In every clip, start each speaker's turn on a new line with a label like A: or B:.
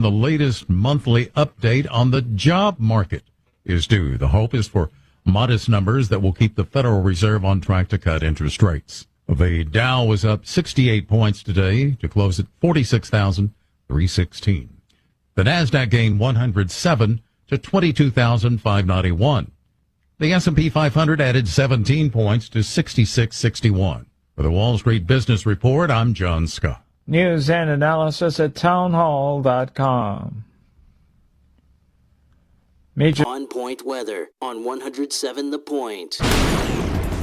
A: The latest monthly update on the job market is due. The hope is for modest numbers that will keep the Federal Reserve on track to cut interest rates. The Dow was up 68 points today to close at 46,316. The Nasdaq gained 107 to 22,591. The S&P 500 added 17 points to 6661. For the Wall Street Business Report, I'm John Scott.
B: News and analysis at townhall.com.
C: On Point weather on 107 The Point.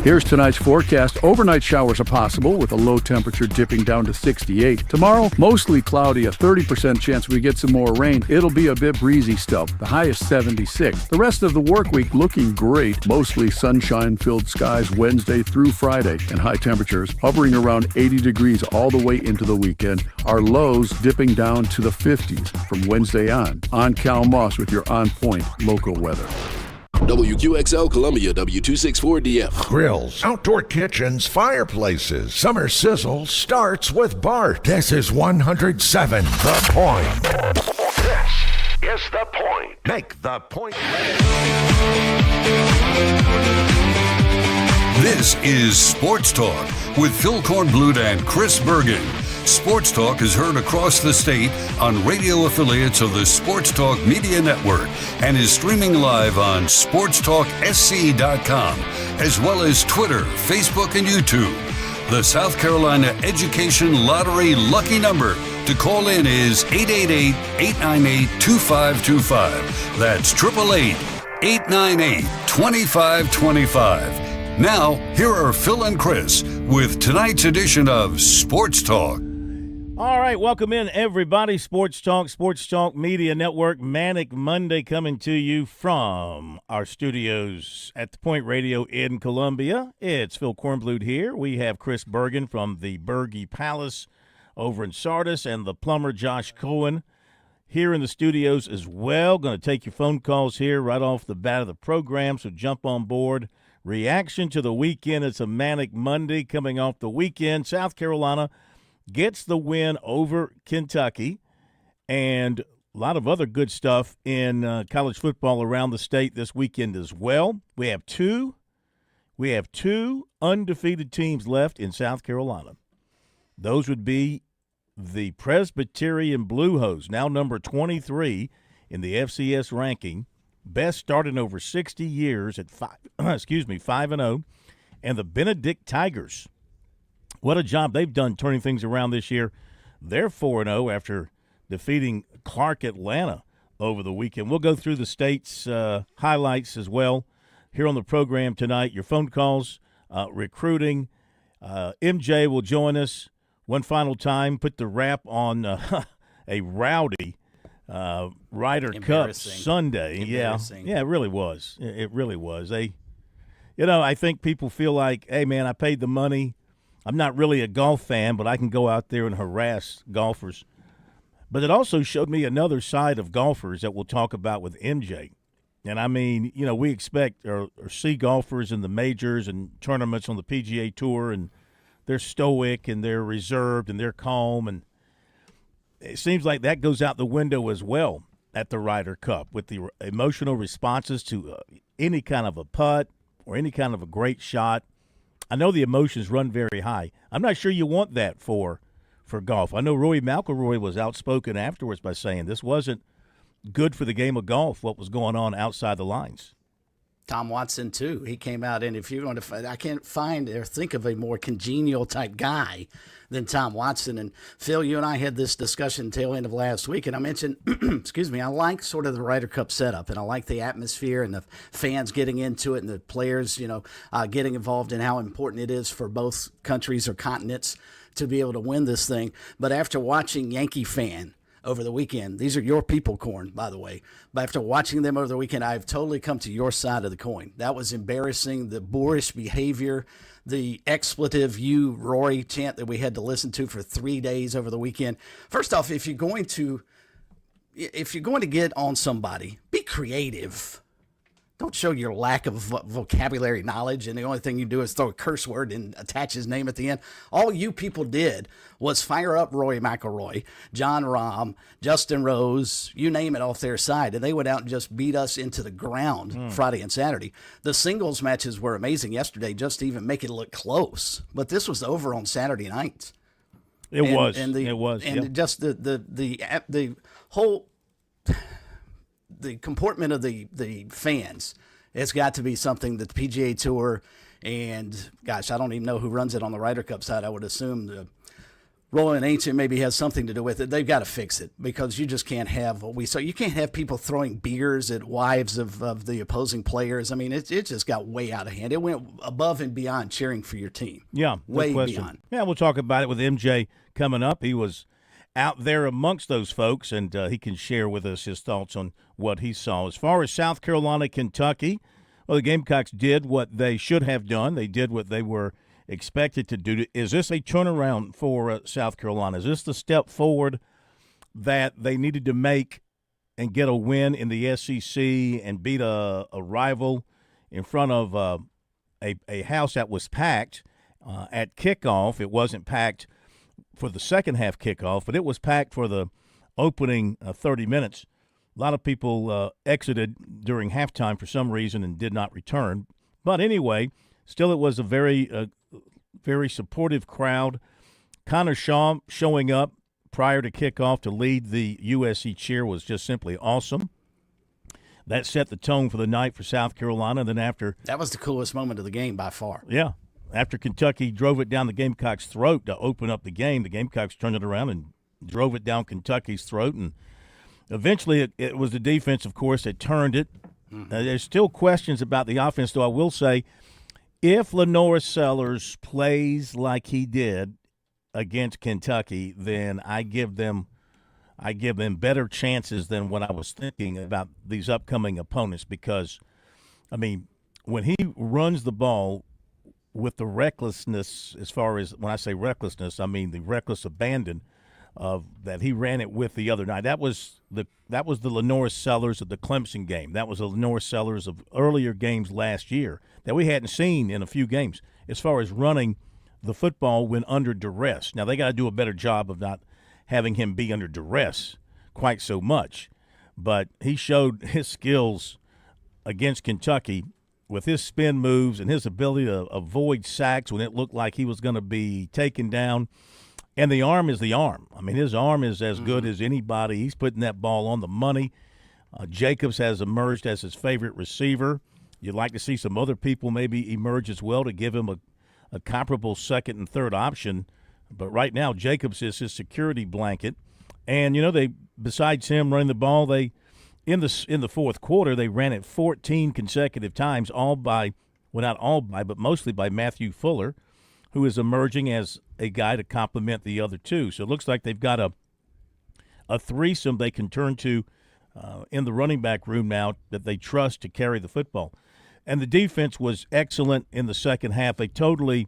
D: Here's tonight's forecast. Overnight showers are possible with a low temperature dipping down to 68. Tomorrow, mostly cloudy, a 30% chance we get some more rain. It'll be a bit breezy still. The high is 76. The rest of the work week looking great. Mostly sunshine-filled skies Wednesday through Friday, and high temperatures hovering around 80 degrees all the way into the weekend. Our lows dipping down to the 50s from Wednesday on. I'm Cal Moss with your On Point local weather.
E: WQXL Columbia, W264DF.
F: Grills, outdoor kitchens, fireplaces. Summer sizzle starts with Bart. This is 107 The Point. This is The Point. Make The Point.
G: This is Sports Talk with Phil Kornblut and Chris Bergen. Sports Talk is heard across the state on radio affiliates of the Sports Talk Media Network and is streaming live on SportsTalkSC.com, as well as Twitter, Facebook, and YouTube. The South Carolina Education Lottery lucky number to call in is 888-898-2525. That's 888-898-2525. Now, here are Phil and Chris with tonight's edition of Sports Talk.
H: All right, welcome in, everybody. Sports Talk Media Network, Manic Monday coming to you from our studios at the Point Radio in Columbia. It's Phil Kornblut here. We have Chris Bergen from the Bergie Palace over in Sardis and the plumber Josh Cohen here in the studios as well. Going to take your phone calls here right off the bat of the program, so jump on board. Reaction to the weekend. It's a Manic Monday coming off the weekend. South Carolina gets the win over Kentucky, and a lot of other good stuff in college football around the state this weekend as well. We have two undefeated teams left in South Carolina. Those would be the Presbyterian Blue Hose, now number 23 in the FCS ranking, best start in over 60 years at 5-0, and the Benedict Tigers. What a job they've done turning things around this year. They're 4-0 after defeating Clark Atlanta over the weekend. We'll go through the state's highlights as well here on the program tonight. Your phone calls, recruiting. MJ will join us one final time, put the wrap on a rowdy Ryder Cup Sunday. Yeah, it really was. It really was. I think people feel like, hey, man, I paid the money. I'm not really a golf fan, but I can go out there and harass golfers. But it also showed me another side of golfers that we'll talk about with MJ. And, I mean, we expect or see golfers in the majors and tournaments on the PGA Tour, and they're stoic and they're reserved and they're calm. And it seems like that goes out the window as well at the Ryder Cup with the emotional responses to any kind of a putt or any kind of a great shot. I know the emotions run very high. I'm not sure you want that for golf. I know Rory McIlroy was outspoken afterwards by saying this wasn't good for the game of golf, what was going on outside the lines.
I: Tom Watson, too. He came out, and if you want to, I can't find or think of a more congenial type guy than Tom Watson. And Phil, you and I had this discussion tail end of last week, and I mentioned, excuse me, I like sort of the Ryder Cup setup, and I like the atmosphere and the fans getting into it and the players, getting involved in how important it is for both countries or continents to be able to win this thing. But after watching Yankee Fan over the weekend, these are your people, Corn, by the way, but after watching them over the weekend, I've totally come to your side of the coin. That was embarrassing, the boorish behavior, the expletive "you, Rory" chant that we had to listen to for 3 days over the weekend. First off, if you're going to get on somebody, be creative. don't show your lack of vocabulary knowledge, and the only thing you do is throw a curse word and attach his name at the end. All you people did was fire up Rory McIlroy, John Rahm, Justin Rose, you name it, off their side, and they went out and just beat us into the ground Friday and Saturday. The singles matches were amazing yesterday, just to even make it look close. But this was over on Saturday night.
H: It was.
I: And just the whole the comportment of the fans has got to be something that the PGA Tour and, gosh, I don't even know who runs it on the Ryder Cup side. I would assume the Roland Ancient maybe has something to do with it. They've got to fix it, because you just can't have what we saw. You can't have people throwing beers at wives of the opposing players. I mean, it just got way out of hand. It went above and beyond cheering for your team.
H: Yeah,
I: way beyond.
H: Yeah, we'll talk about it with MJ coming up. He was out there amongst those folks, and he can share with us his thoughts on what he saw. As far as South Carolina, Kentucky, well, the Gamecocks did what they should have done. They did what they were expected to do. Is this a turnaround for South Carolina? Is this the step forward that they needed to make and get a win in the SEC and beat a rival in front of a house that was packed at kickoff? It wasn't packed for the second half kickoff, but it was packed for the opening 30 minutes. A lot of people exited during halftime for some reason and did not return. But anyway, still it was a very supportive crowd. Connor Shaw showing up prior to kickoff to lead the USC cheer was just simply awesome. That set the tone for the night for South Carolina. Then
I: that was the coolest moment of the game by far.
H: Yeah. After Kentucky drove it down the Gamecocks' throat to open up the game, the Gamecocks turned it around and drove it down Kentucky's throat. And eventually it was the defense, of course, that turned it. There's still questions about the offense, though I will say if Lenore Sellers plays like he did against Kentucky, then I give them better chances than what I was thinking about these upcoming opponents, because, I mean, when he runs the ball with the recklessness, as far as when I say recklessness, I mean the reckless abandon of that he ran it with the other night. That was the Lenore Sellers of the Clemson game. That was the Lenore Sellers of earlier games last year that we hadn't seen in a few games as far as running the football when under duress. Now, they got to do a better job of not having him be under duress quite so much, but he showed his skills against Kentucky with his spin moves and his ability to avoid sacks when it looked like he was going to be taken down. And the arm is the arm. I mean, his arm is as good as anybody. He's putting that ball on the money. Jacobs has emerged as his favorite receiver. You'd like to see some other people maybe emerge as well to give him a comparable second and third option. But right now, Jacobs is his security blanket. And, you know, they besides him running the ball, they in the fourth quarter, they ran it 14 consecutive times, but mostly by Matthew Fuller, who is emerging as a guy to complement the other two. So it looks like they've got a threesome they can turn to in the running back room now that they trust to carry the football. And the defense was excellent in the second half. They totally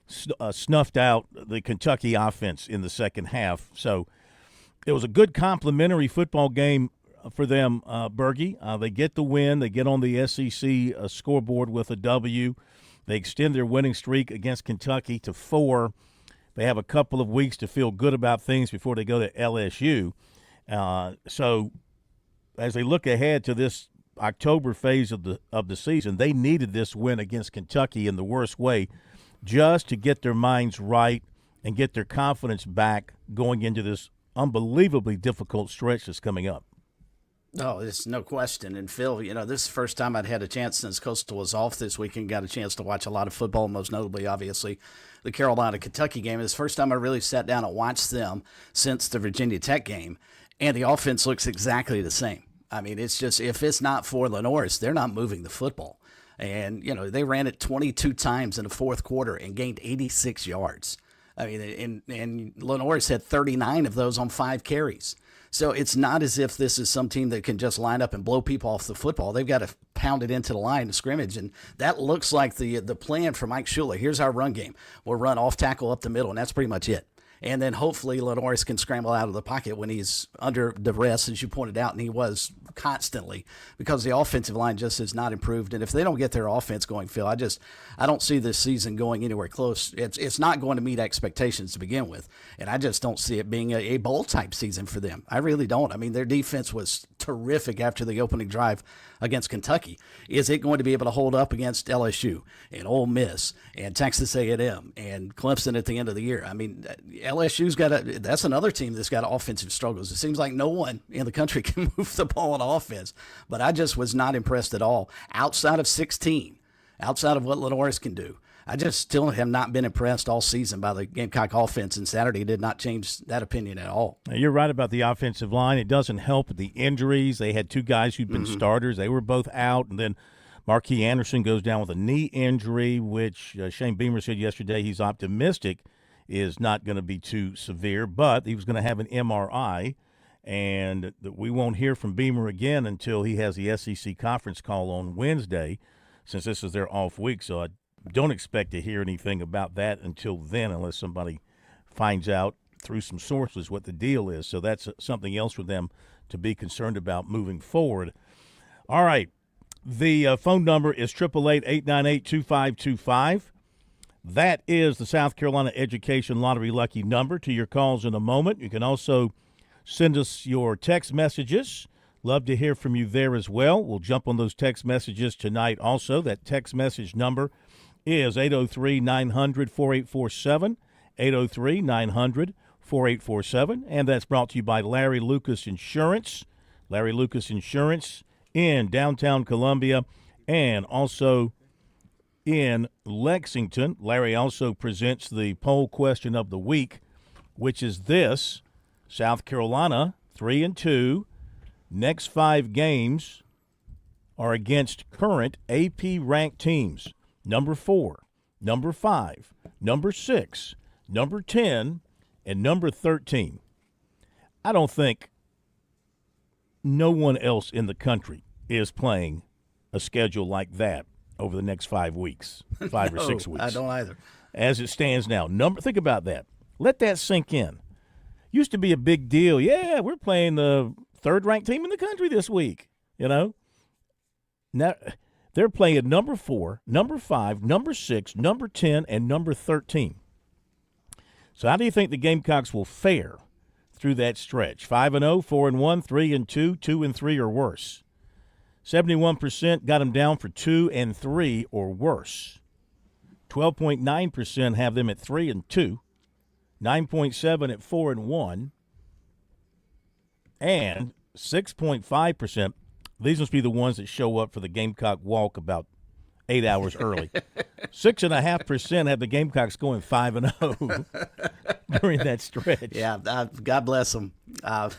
H: snuffed out the Kentucky offense in the second half. So it was a good complimentary football game for them, Bergie. They get the win. They get on the SEC scoreboard with a W. They extend their winning streak against Kentucky to 4. They have a couple of weeks to feel good about things before they go to LSU. So as they look ahead to this October phase of the season, they needed this win against Kentucky in the worst way just to get their minds right and get their confidence back going into this unbelievably difficult stretch that's coming up.
I: Oh, it's no question. And Phil, you know, this is the first time I'd had a chance since Coastal was off this weekend, got a chance to watch a lot of football, most notably, obviously, the Carolina-Kentucky game. It's the first time I really sat down and watched them since the Virginia Tech game, and the offense looks exactly the same. I mean, it's just, if it's not for Lenore's, they're not moving the football. And, you know, they ran it 22 times in the fourth quarter and gained 86 yards. I mean, and Lenore's had 39 of those on 5 carries. So it's not as if this is some team that can just line up and blow people off the football. They've got to pound it into the line of scrimmage, and that looks like the plan for Mike Shula. Here's our run game. We'll run off tackle up the middle, and that's pretty much it. And then hopefully Lenore's can scramble out of the pocket when he's under duress, as you pointed out, and he was constantly because the offensive line just has not improved. And if they don't get their offense going, Phil, I don't see this season going anywhere close. It's not going to meet expectations to begin with. And I just don't see it being a bowl type season for them. I really don't. I mean, their defense was terrific after the opening drive against Kentucky. Is it going to be able to hold up against LSU and Ole Miss and Texas A&M and Clemson at the end of the year? I mean, LSU's that's another team that's got offensive struggles. It seems like no one in the country can move the ball on offense, but I just was not impressed at all. Outside of 16, outside of what Lenore's can do, I just still have not been impressed all season by the Gamecock offense, and Saturday did not change that opinion at all.
H: Now, you're right about the offensive line. It doesn't help with the injuries. They had two guys who'd been starters. They were both out, and then Marquis Anderson goes down with a knee injury, which Shane Beamer said yesterday he's optimistic is not going to be too severe, but he was going to have an MRI, and we won't hear from Beamer again until he has the SEC conference call on Wednesday, since this is their off week, so I don't expect to hear anything about that until then unless somebody finds out through some sources what the deal is. So that's something else for them to be concerned about moving forward. All right. The phone number is 888-898-2525. That is the South Carolina Education Lottery Lucky number. To your calls in a moment. You can also send us your text messages. Love to hear from you there as well. We'll jump on those text messages tonight also. That text message number is 803-900-4847, 803-900-4847, and that's brought to you by Larry Lucas Insurance. Larry Lucas Insurance in downtown Columbia and also in Lexington. Larry also presents the poll question of the week, which is this: South Carolina 3-2. Next 5 games are against current AP ranked teams. Number 4, number 5, number 6, number 10, and number 13. I don't think no one else in the country is playing a schedule like that over the next 5 weeks, 5 or 6 weeks.
I: I don't either.
H: As it stands now. Think about that. Let that sink in. Used to be a big deal. Yeah, we're playing the third-ranked team in the country this week, Now they're playing number 4, number 5, number 6, number 10, and number 13. So how do you think the Gamecocks will fare through that stretch? 5-0, 4-1, 3-2, 2-3 or worse. 71% got them down for 2-3 or worse. 12.9% have them at 3-2. 9.7% at 4-1. And 6.5%. These must be the ones that show up for the Gamecock walk about 8 hours early. 6.5% have the Gamecocks going 5-0 during that stretch.
I: Yeah, God bless them. If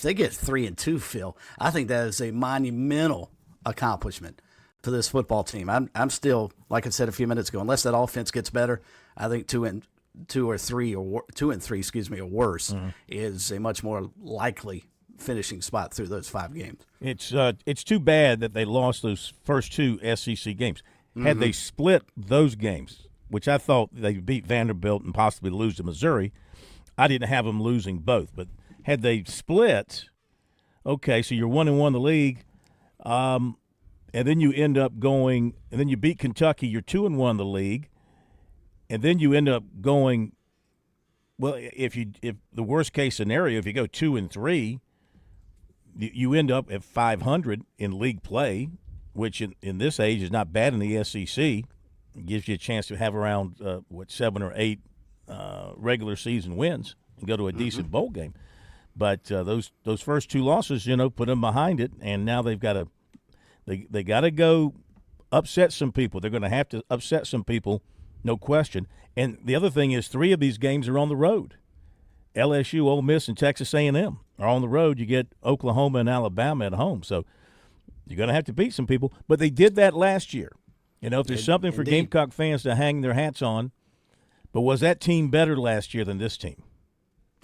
I: they get 3-2, Phil, I think that is a monumental accomplishment for this football team. I'm still, like I said a few minutes ago, unless that offense gets better, I think 2-3 or worse is a much more likely finishing spot through those 5 games.
H: It's too bad that they lost those first 2 SEC games. Had they split those games, which I thought they beat Vanderbilt and possibly lose to Missouri, I didn't have them losing both. But had they split, okay, so you're 1-1 in the league, and then you end up going, and then you beat Kentucky, you're 2-1 in the league, and then you end up going, well, if the worst case scenario, if you go 2-3, you end up at 500 in league play, which in this age is not bad in the SEC. It gives you a chance to have around 7 or 8 regular season wins and go to a decent bowl game. But those first 2 losses, put them behind it, and now they've got to they got to go upset some people. They're going to have to upset some people, no question. And the other thing is 3 of these games are on the road. LSU, Ole Miss, and Texas A&M are on the road. You get Oklahoma and Alabama at home. So you're going to have to beat some people. But they did that last year. If there's something for Gamecock fans to hang their hats on. But was that team better last year than this team?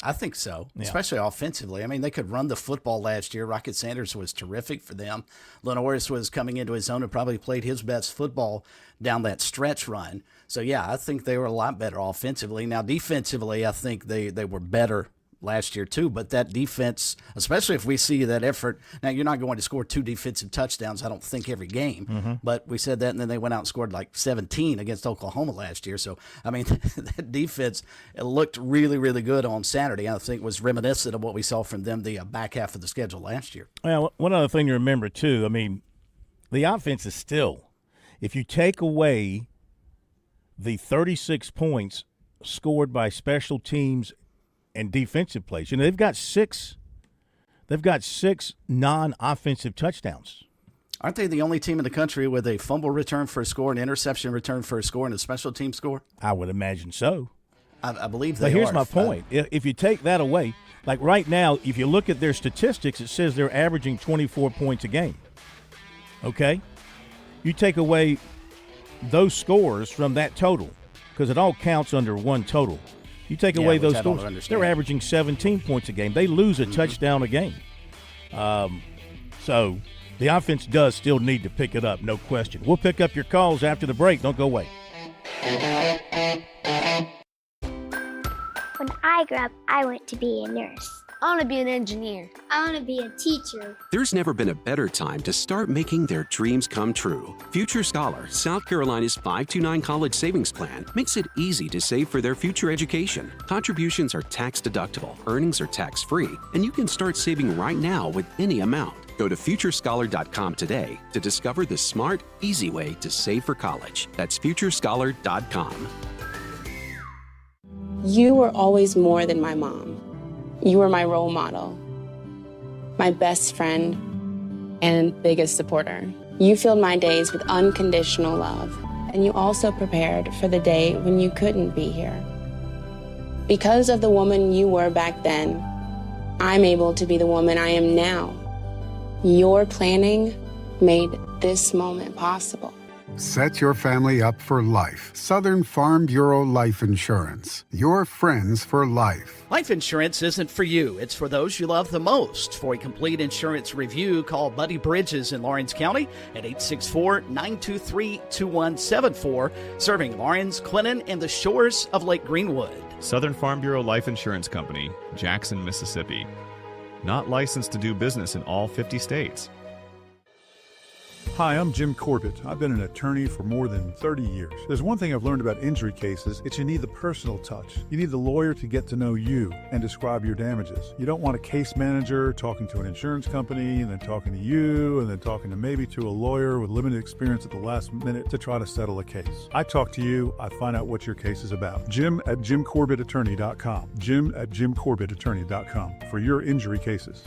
I: I think so, especially offensively. I mean, they could run the football last year. Rocket Sanders was terrific for them. Lenore's was coming into his own and probably played his best football down that stretch run. So, yeah, I think they were a lot better offensively. Now, defensively, I think they were better last year too. But that defense, especially if we see that effort, now you're not going to score 2 defensive touchdowns, I don't think, every game. But we said that, and then they went out and scored like 17 against Oklahoma last year. So, I mean, that defense, it looked really, really good on Saturday. I think it was reminiscent of what we saw from them the back half of the schedule last year.
H: Well, one other thing to remember, too, I mean, the offense is still, if you take away the 36 points scored by special teams and defensive plays, they've got six non-offensive touchdowns.
I: Aren't they the only team in the country with a fumble return for a score, an interception return for a score, and a special team score?
H: I would imagine so.
I: I believe they are.
H: But here's my point. If you take that away, like right now, if you look at their statistics, it says they're averaging 24 points a game. Okay? You take away those scores from that total, because it all counts under one total. You take away those scores, they're averaging 17 points a game. They lose a touchdown a game. So the offense does still need to pick it up, no question. We'll pick up your calls after the break. Don't go away.
J: When I grow up, I want to be a nurse.
K: I want to be an engineer.
J: I want to be a teacher.
L: There's never been a better time to start making their dreams come true. Future Scholar, South Carolina's 529 college savings plan, makes it easy to save for their future education. Contributions are tax deductible, earnings are tax free, and you can start saving right now with any amount. Go to futurescholar.com today to discover the smart, easy way to save for college. That's futurescholar.com.
M: You were always more than my mom. You were my role model, my best friend, and biggest supporter. You filled my days with unconditional love, and you also prepared for the day when you couldn't be here. Because of the woman you were back then, I'm able to be the woman I am now. Your planning made this moment possible.
N: Set your family up for life. Southern Farm Bureau Life Insurance. Your friends for life.
I: Life insurance isn't for you. It's for those you love the most. For a complete insurance review, call Buddy Bridges in Lawrence County at 864-923-2174, serving Lawrence, Clinton, and the shores of Lake Greenwood.
O: Southern Farm Bureau Life Insurance Company, Jackson, Mississippi. Not licensed to do business in all 50 states.
P: Hi, I'm Jim Corbett. I've been an attorney for more than 30 years. There's one thing I've learned about injury cases. It's you need the personal touch. You need the lawyer to get to know you and describe your damages. You don't want a case manager talking to an insurance company and then talking to you and then talking to maybe to a lawyer with limited experience at the last minute to try to settle a case. I talk to you, I find out what your case is about. Jim at JimCorbettAttorney.com. Jim at JimCorbettAttorney.com for your injury cases.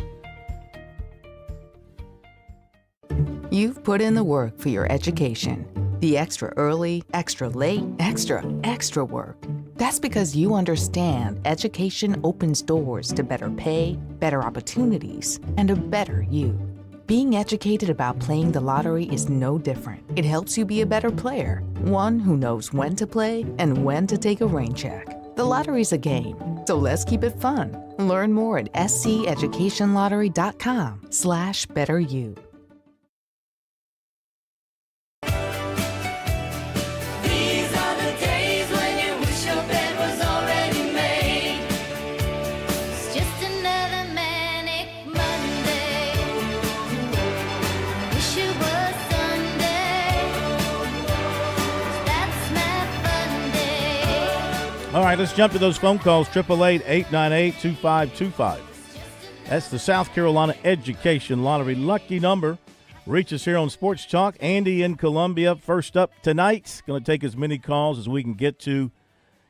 Q: You've put in the work for your education. The extra early, extra late, extra work. That's because you understand education opens doors to better pay, better opportunities, and a better you. Being educated about playing the lottery is no different. It helps you be a better player, one who knows when to play and when to take a rain check. The lottery's a game, so let's keep it fun. Learn more at sceducationlottery.com/betteryou.
H: All right, let's jump to those phone calls, 888-898-2525. That's the South Carolina Education Lottery lucky number. Reach us here on Sports Talk. Andy in Columbia, first up tonight. Going to take as many calls as we can get to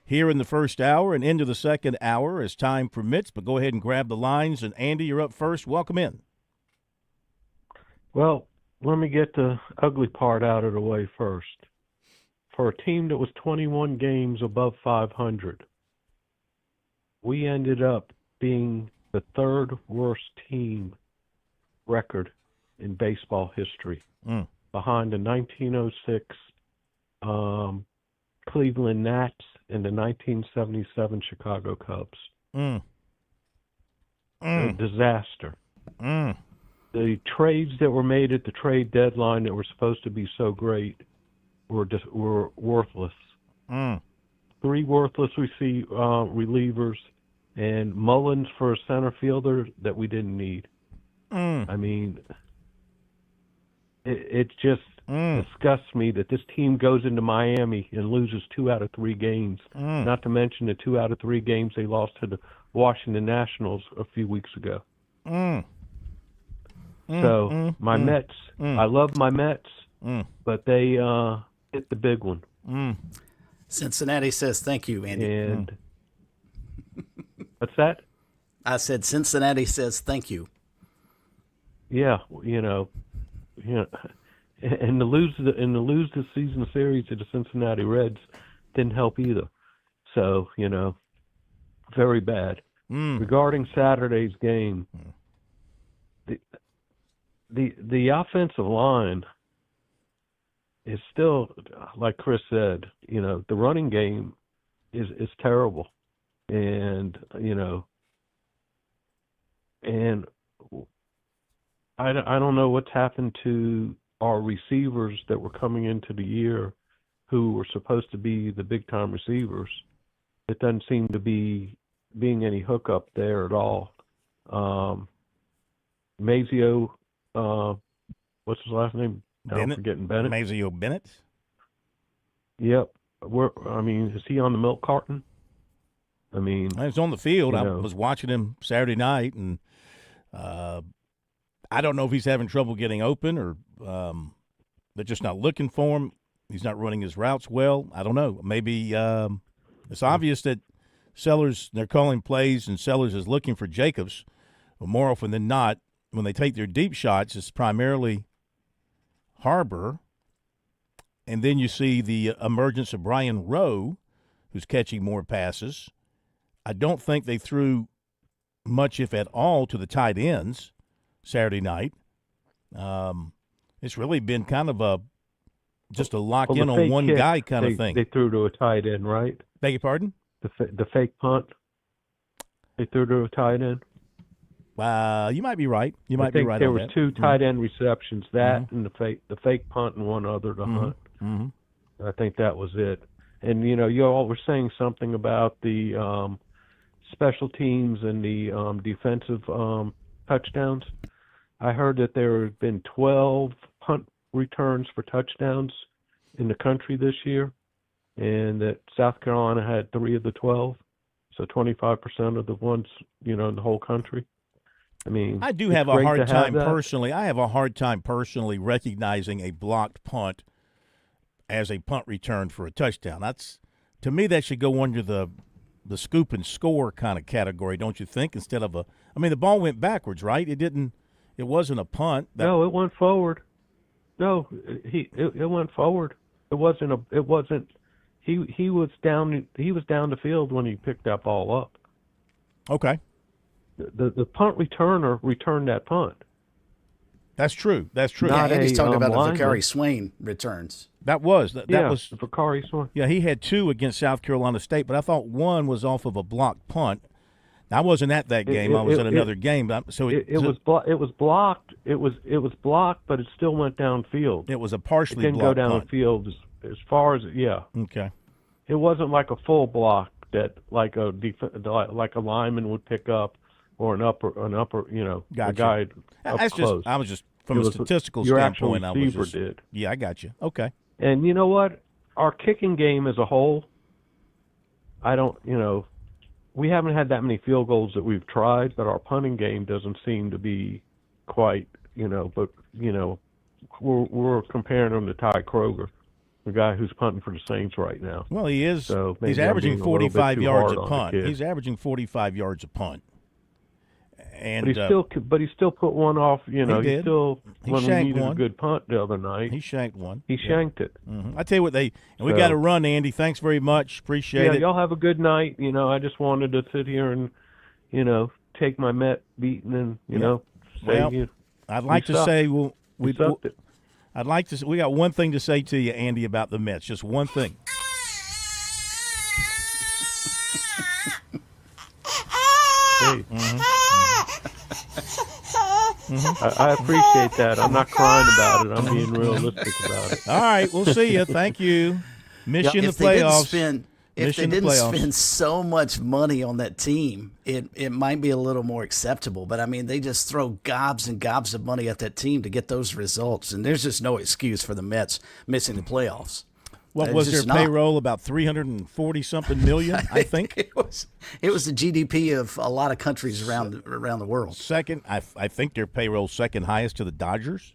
H: here in the first hour and into the second hour as time permits. But go ahead and grab the lines. And, Andy, you're up first. Welcome in.
R: Well, let me get the ugly part out of the way first. For a team that was 21 games above 500, we ended up being the third worst team record in baseball history, behind the 1906 Cleveland Nats and the 1977 Chicago Cubs. A disaster. The trades that were made at the trade deadline that were supposed to be so great were worthless. 3 worthless relievers and Mullins for a center fielder that we didn't need. I mean, it just disgusts me that this team goes into Miami and loses 2 out of 3 games. Not to mention the 2 out of 3 games they lost to the Washington Nationals a few weeks ago. So my Mets, I love my Mets, but they hit the big one.
I: Cincinnati says thank you, Andy.
R: And what's that?
I: I said Cincinnati says thank you.
R: Yeah, and to lose the season series to the Cincinnati Reds didn't help either. So very bad. Regarding Saturday's game, the offensive line is still, like Chris said, the running game is terrible, and I don't know what's happened to our receivers that were coming into the year who were supposed to be the big-time receivers. It doesn't seem to be being any hookup there at all. Mazio, what's his last name? I'm forgetting Bennett.
H: Mazio Bennett?
R: Yep. Is he on the milk carton?
H: He's on the field. I was watching him Saturday night, and I don't know if he's having trouble getting open or they're just not looking for him. He's not running his routes well. I don't know. Maybe it's obvious that Sellers, they're calling plays, and Sellers is looking for Jacobs. But more often than not, when they take their deep shots, it's primarily Harbor. And then you see the emergence of Brian Rowe, who's catching more passes. I don't think they threw much, if at all, to the tight ends Saturday night. It's really been kind of just a lock in on one guy kind of thing.
R: They threw to a tight end, right?
H: Beg your pardon?
R: The fake punt. They threw to a tight end.
H: You might be right. You might be right.
R: There was 2 tight end receptions, that and the fake punt, and one other to Hunt. I think that was it. And you all were saying something about the special teams and the defensive touchdowns. I heard that there have been 12 punt returns for touchdowns in the country this year, and that South Carolina had 3 of the 12, so 25% of the ones in the whole country.
H: I do have a hard time personally. I have a hard time personally recognizing a blocked punt as a punt return for a touchdown. To me, that should go under the scoop and score kind of category, don't you think? Instead of the ball went backwards, right? It wasn't a punt.
R: No, it went forward. No, it went forward. It wasn't. He was down the field when he picked that ball up.
H: Okay.
R: The punt returner returned that punt.
H: That's true.
I: Yeah, Andy's talking about the Vicari Swain returns.
H: That was
R: Vicari Swain.
H: Yeah, he had 2 against South Carolina State, but I thought one was off of a blocked punt. I wasn't at that game. I was at another game. So it was
R: blocked. It was blocked, but it still went downfield.
H: It was a partially
R: blocked. It didn't go downfield as far as
H: Okay.
R: It wasn't like a full block that like a lineman would pick up, or an upper
H: gotcha.
R: A guy up close.
H: I was just from a statistical standpoint. I was just
R: did.
H: Yeah, I got you. Okay.
R: And you know what? Our kicking game as a whole, we haven't had that many field goals that we've tried, but our punting game doesn't seem to be quite, but we're comparing him to Ty Kroger, the guy who's punting for the Saints right now.
H: Well, he is.
R: So
H: he's averaging 45 yards a punt. He's averaging 45 yards a punt. And
R: but he still put one off. He when we needed
H: one.
R: A good punt the other night,
H: he shanked one.
R: He shanked it.
H: I tell you what, we got to run, Andy. Thanks very much. Appreciate it.
R: Y'all have a good night. I just wanted to sit here and take my Met beating and say
H: I'd like to say I'd like to. We got one thing to say to you, Andy, about the Mets. Just one thing.
R: Hey. I appreciate that. I'm not crying about it. I'm being realistic about it.
H: All right, we'll see you. Thank you. Miss you in the playoffs.
I: If they
H: Mission
I: didn't
H: playoffs.
I: spend so much money on that team, it might be a little more acceptable. But, I mean, they just throw gobs and gobs of money at that team to get those results. And there's just no excuse for the Mets missing the playoffs.
H: What was their payroll? About $340-something million, I think.
I: It was the GDP of a lot of countries around the world.
H: Second, I think their payroll second highest to the Dodgers,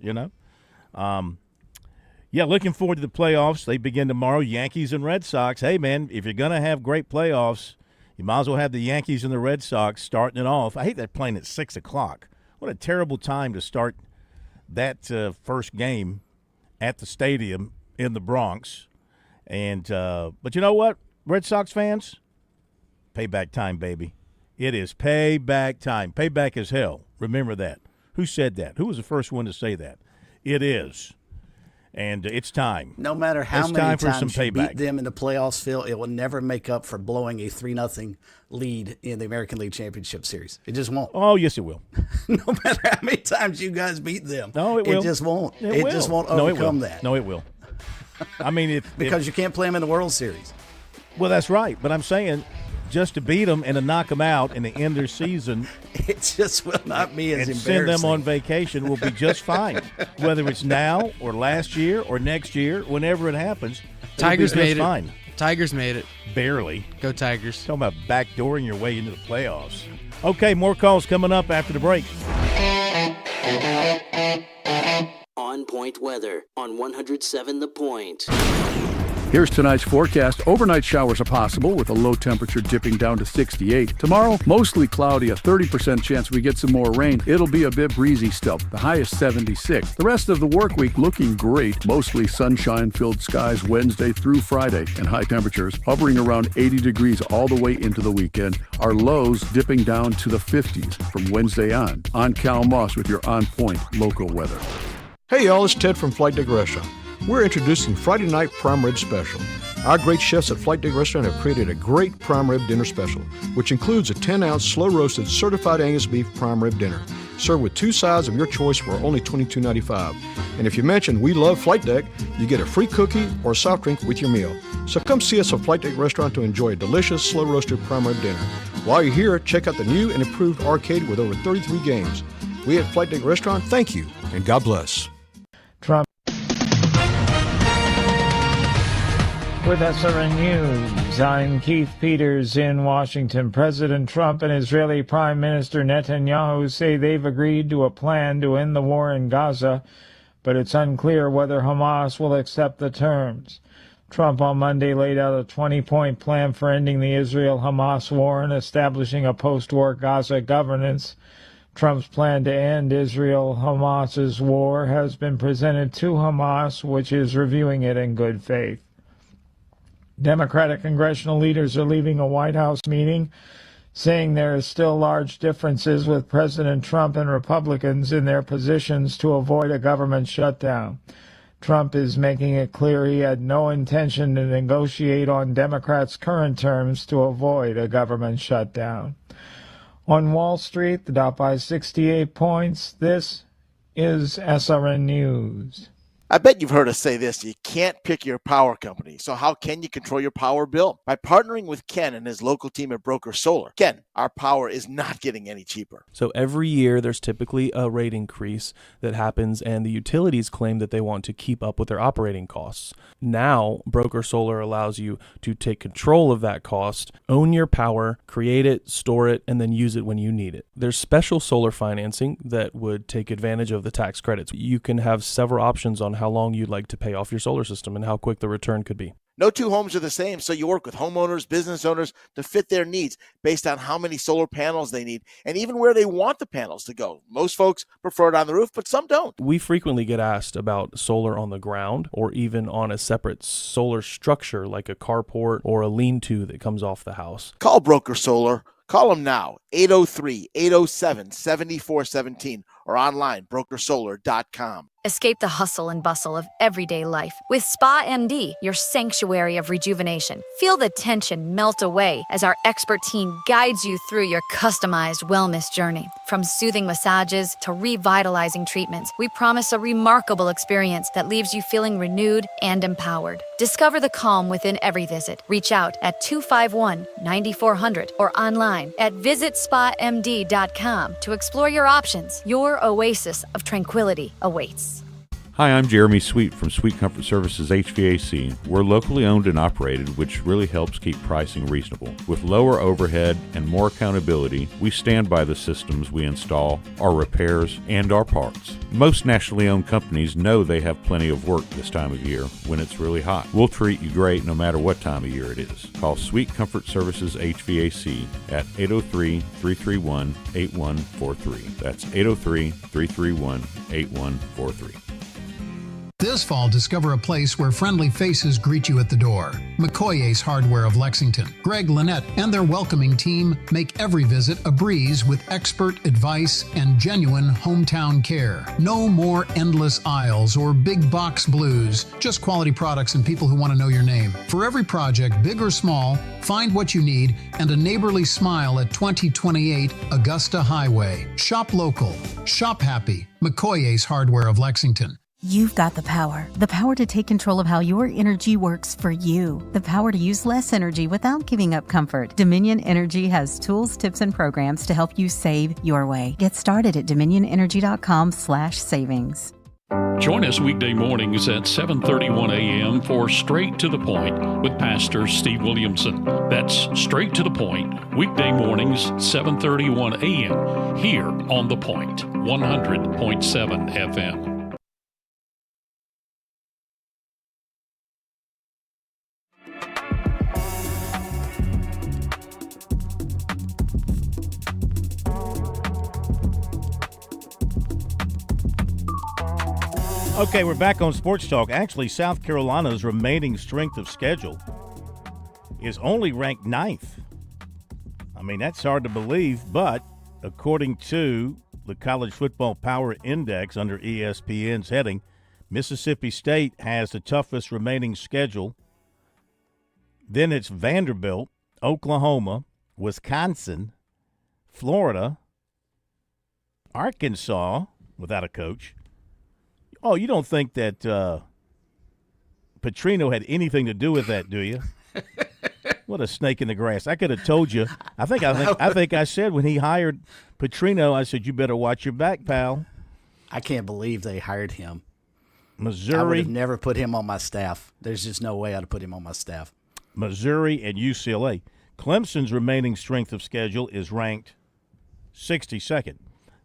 H: Yeah, looking forward to the playoffs. They begin tomorrow, Yankees and Red Sox. Hey, man, if you're going to have great playoffs, you might as well have the Yankees and the Red Sox starting it off. I hate that playing at 6 o'clock. What a terrible time to start that first game at the stadium in the Bronx. And but you know what, Red Sox fans? Payback time, baby. It is payback time. Payback is hell. Remember that. Who said that? Who was the first one to say that? It is. And it's time.
I: No matter how
H: it's
I: many
H: time for some
I: times you
H: payback.
I: beat them in the playoffs, Phil, it will never make up for blowing a 3-0 lead in the American League Championship Series. It just won't.
H: Oh, yes, it will.
I: No matter how many times you guys beat them.
H: No, it will.
I: It just won't. It just won't overcome that.
H: No, it will. I mean,
I: because you can't play them in the World Series.
H: Well, that's right. But I'm saying just to beat them and to knock them out and to end their season,
I: it just will not be as
H: and
I: embarrassing.
H: send them on vacation will be just fine. Whether it's now or last year or next year, whenever it happens,
K: Tigers made it.
H: Fine.
K: Tigers made it.
H: Barely.
K: Go Tigers.
H: Talking about backdooring your way into the playoffs. Okay, more calls coming up after the break.
C: On Point Weather on 107 The Point.
D: Here's tonight's forecast. Overnight showers are possible with a low temperature dipping down to 68. Tomorrow, mostly cloudy, a 30% chance we get some more rain. It'll be a bit breezy still. The high is 76. The rest of the work week looking great. Mostly sunshine-filled skies Wednesday through Friday, and high temperatures hovering around 80 degrees all the way into the weekend. Our lows dipping down to the 50s from Wednesday on. I'm Cal Moss with your On Point local weather.
S: Hey y'all, it's Ted from Flight Deck Restaurant. We're introducing Friday Night Prime Rib Special. Our great chefs at Flight Deck Restaurant have created a great prime rib dinner special, which includes a 10-ounce slow-roasted certified Angus beef prime rib dinner, served with 2 sides of your choice for only $22.95. And if you mention We Love Flight Deck, you get a free cookie or soft drink with your meal. So come see us at Flight Deck Restaurant to enjoy a delicious slow-roasted prime rib dinner. While you're here, check out the new and improved arcade with over 33 games. We at Flight Deck Restaurant thank you, and God bless.
B: Trump. With SRN News, I'm Keith Peters in Washington. President Trump and Israeli Prime Minister Netanyahu say they've agreed to a plan to end the war in Gaza, but it's unclear whether Hamas will accept the terms. Trump on Monday laid out a 20-point plan for ending the Israel-Hamas war and establishing a post-war Gaza governance. Trump's plan to end Israel-Hamas's war has been presented to Hamas, which is reviewing it in good faith. Democratic congressional leaders are leaving a White House meeting, saying there is still large differences with President Trump and Republicans in their positions to avoid a government shutdown. Trump is making it clear he had no intention to negotiate on Democrats' current terms to avoid a government shutdown. On Wall Street, the Dow by 68 points. This is SRN News.
T: I bet you've heard us say this, you can't pick your power company. So how can you control your power bill? By partnering with Ken and his local team at Broker Solar. Ken, our power is not getting any cheaper.
U: So every year there's typically a rate increase that happens, and the utilities claim that they want to keep up with their operating costs. Now, Broker Solar allows you to take control of that cost, own your power, create it, store it, and then use it when you need it. There's special solar financing that would take advantage of the tax credits. You can have several options on how long you'd like to pay off your solar system and how quick the return could be.
T: No two homes are the same, so you work with homeowners, business owners to fit their needs based on how many solar panels they need and even where they want the panels to go. Most folks prefer it on the roof, but some don't.
U: We frequently get asked about solar on the ground or even on a separate solar structure like a carport or a lean-to that comes off the house.
T: Call Broker Solar. Call them now, 803-807-7417, or online, brokersolar.com.
A: Escape the hustle and bustle of everyday life with Spa MD, your sanctuary of rejuvenation. Feel the tension melt away as our expert team guides you through your customized wellness journey. From soothing massages to revitalizing treatments, we promise a remarkable experience that leaves you feeling renewed and empowered. Discover the calm within every visit. Reach out at 251-9400 or online at visitspamd.com to explore your options. Your oasis of tranquility awaits.
V: Hi, I'm Jeremy Sweet from Sweet Comfort Services HVAC. We're locally owned and operated, which really helps keep pricing reasonable. With lower overhead and more accountability, we stand by the systems we install, our repairs, and our parts. Most nationally owned companies know they have plenty of work this time of year when it's really hot. We'll treat you great no matter what time of year it is. Call Sweet Comfort Services HVAC at 803-331-8143. That's 803-331-8143.
W: This fall, discover a place where friendly faces greet you at the door. McCoy's Hardware of Lexington. Greg Lynette and their welcoming team make every visit a breeze with expert advice and genuine hometown care. No more endless aisles or big box blues, just quality products and people who want to know your name. For every project, big or small, find what you need and a neighborly smile at 2028 Augusta Highway. Shop local. Shop happy. McCoy's Hardware of Lexington.
X: You've got the power to take control of how your energy works for you, the power to use less energy without giving up comfort. Dominion Energy has tools, tips, and programs to help you save your way. Get started at dominionenergy.com/savings.
Y: Join us weekday mornings at 7:31 a.m. for Straight to the Point with Pastor Steve Williamson. That's Straight to the Point, weekday mornings, 7:31 a.m. here on The Point, 100.7 FM.
H: Okay, we're back on Sports Talk. Actually, South Carolina's remaining strength of schedule is only ranked 9th. I mean, that's hard to believe, but according to the College Football Power Index under ESPN's heading, Mississippi State has the toughest remaining schedule. Then it's Vanderbilt, Oklahoma, Wisconsin, Florida, Arkansas, without a coach. Oh, you don't think that Petrino had anything to do with that, do you? What a snake in the grass! I could have told you. I think I said when he hired Petrino, I said you better watch your back, pal.
I: I can't believe they hired him.
H: Missouri.
I: I would have never put him on my staff. There's just no way I'd have put him on my staff.
H: Missouri and UCLA. Clemson's remaining strength of schedule is ranked 62nd.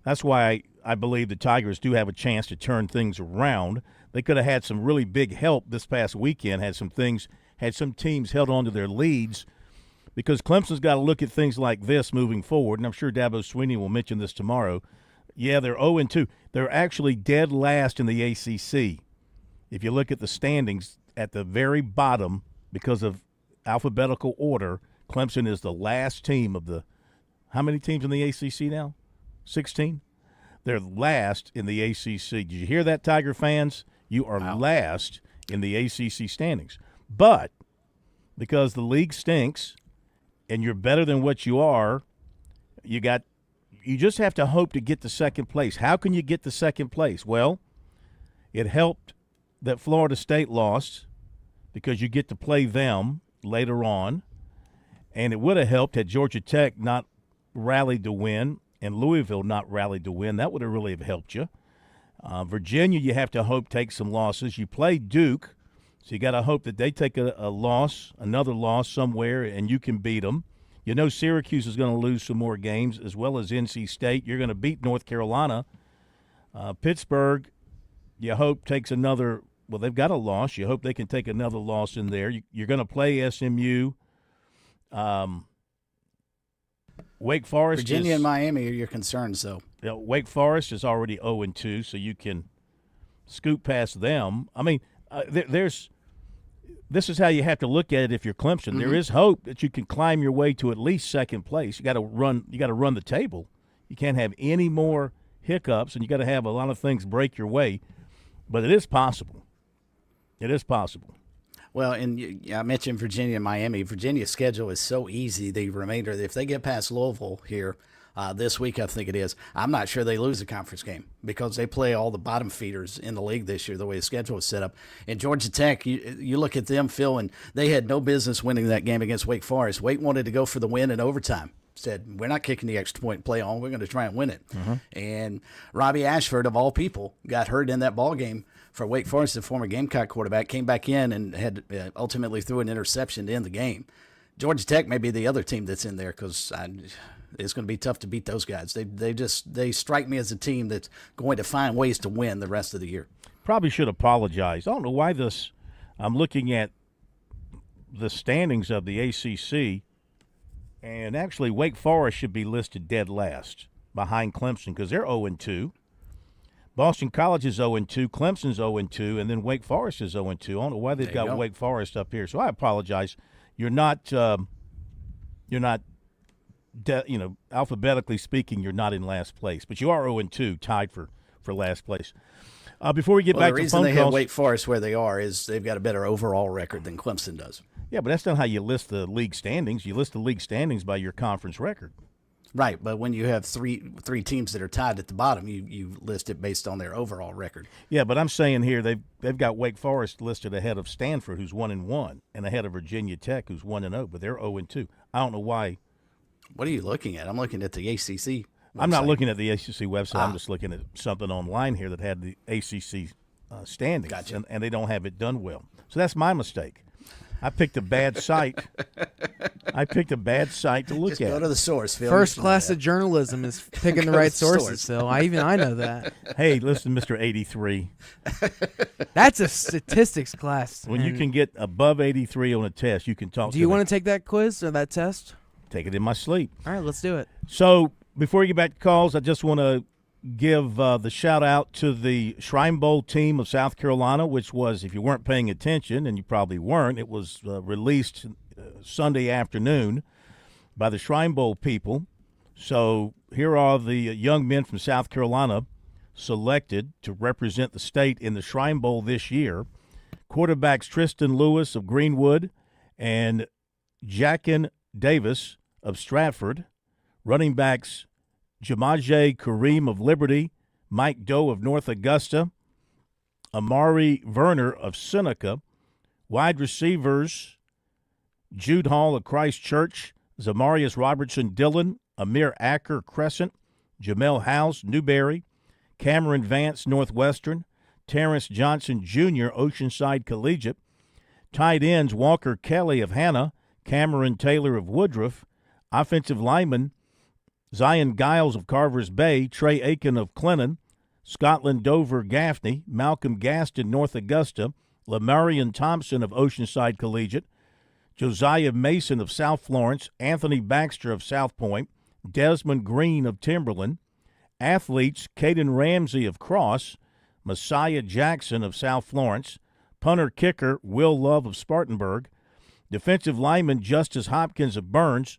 H: That's why I believe the Tigers do have a chance to turn things around. They could have had some really big help this past weekend, had some teams held on to their leads, because Clemson's got to look at things like this moving forward, and I'm sure Dabo Swinney will mention this tomorrow. Yeah, they're 0-2. They're actually dead last in the ACC. If you look at the standings at the very bottom, because of alphabetical order, Clemson is the last team of the – how many teams in the ACC now? 16? They're last in the ACC. Did you hear that, Tiger fans? You are last in the ACC standings. But because the league stinks and you're better than what you are, you just have to hope to get to second place. How can you get to second place? Well, it helped that Florida State lost because you get to play them later on. And it would have helped had Georgia Tech not rallied to win and Louisville not rallied to win. That would have really helped you. Virginia, you have to hope, takes some losses. You play Duke, so you got to hope that they take a loss, another loss somewhere, and you can beat them. You know Syracuse is going to lose some more games, as well as NC State. You're going to beat North Carolina. Pittsburgh, you hope, takes another – well, they've got a loss. You hope they can take another loss in there. You're going to play SMU. Wake Forest,
I: Virginia and Miami are your concerns, though.
H: You know, Wake Forest is already 0-2, so you can scoot past them. I mean, this is how you have to look at it. If you're Clemson,
I: Mm-hmm.
H: there is hope that you can climb your way to at least second place. You got to run the table. You can't have any more hiccups, and you got to have a lot of things break your way. But it is possible. It is possible.
I: Well, and I mentioned Virginia and Miami. Virginia's schedule is so easy. The remainder, if they get past Louisville here this week, I think it is, I'm not sure they lose a conference game because they play all the bottom feeders in the league this year, the way the schedule is set up. And Georgia Tech, you look at them, Phil, and they had no business winning that game against Wake Forest. Wake wanted to go for the win in overtime. Said, we're not kicking the extra point play on. We're going to try and win it. And Robbie Ashford, of all people, got hurt in that ball game for Wake Forest, the former Gamecock quarterback, came back in and had ultimately threw an interception to end the game. Georgia Tech may be the other team that's in there because it's going to be tough to beat those guys. They strike me as a team that's going to find ways to win the rest of the year.
H: Probably should apologize. I don't know why this. I'm looking at the standings of the ACC. And actually, Wake Forest should be listed dead last behind Clemson because they're 0-2. Boston College is 0-2. Clemson's 0-2. And then Wake Forest is 0-2. I don't know why they've got Wake Forest up here. So I apologize. You're not alphabetically speaking, you're not in last place. But you are 0-2, tied for last place. Before we get back to phone calls.
I: The reason they have Wake Forest where they are is they've got a better overall record than Clemson does.
H: Yeah, but that's not how you list the league standings. You list the league standings by your conference record.
I: Right, but when you have three teams that are tied at the bottom, you list it based on their overall record.
H: Yeah, but I'm saying here they've got Wake Forest listed ahead of Stanford, who's 1-1, and ahead of Virginia Tech, who's 1-0, but they're 0-2. I don't know why.
I: What are you looking at? I'm looking at the ACC website.
H: I'm not looking at the ACC website. I'm just looking at something online here that had the ACC standings,
I: Gotcha.
H: and they don't have it done well. So that's my mistake. I picked a bad site. I picked a bad site to look
I: Just
H: at.
I: Go to the source, Phil.
K: First class of journalism is picking the right sources, Phil. I know that.
H: Hey, listen, Mr. 83.
K: That's a statistics class.
H: When you can get above 83 on a test, you can talk.
K: Do you want to take that quiz or that test?
H: Take it in my sleep.
K: All right, let's do it.
H: So before we get back to calls, I just want to give the shout out to the Shrine Bowl team of South Carolina, which was, if you weren't paying attention, and you probably weren't, it was released Sunday afternoon by the Shrine Bowl people. So here are the young men from South Carolina selected to represent the state in the Shrine Bowl this year. Quarterbacks Tristan Lewis of Greenwood and Jackin Davis of Stratford. Running backs Jamaje Kareem of Liberty, Mike Doe of North Augusta, Amari Verner of Seneca. Wide receivers Jude Hall of Christ Church, Zamarius Robertson Dillon, Amir Acker Crescent, Jamel House Newberry, Cameron Vance Northwestern, Terrence Johnson Jr. Oceanside Collegiate. Tight ends Walker Kelly of Hannah, Cameron Taylor of Woodruff. Offensive linemen Zion Giles of Carvers Bay, Trey Aiken of Clennon, Scotland Dover Gaffney, Malcolm Gaston North Augusta, Lamarian Thompson of Oceanside Collegiate, Josiah Mason of South Florence, Anthony Baxter of South Point, Desmond Green of Timberland. Athletes Caden Ramsey of Cross, Messiah Jackson of South Florence, punter kicker Will Love of Spartanburg, defensive lineman Justice Hopkins of Burns,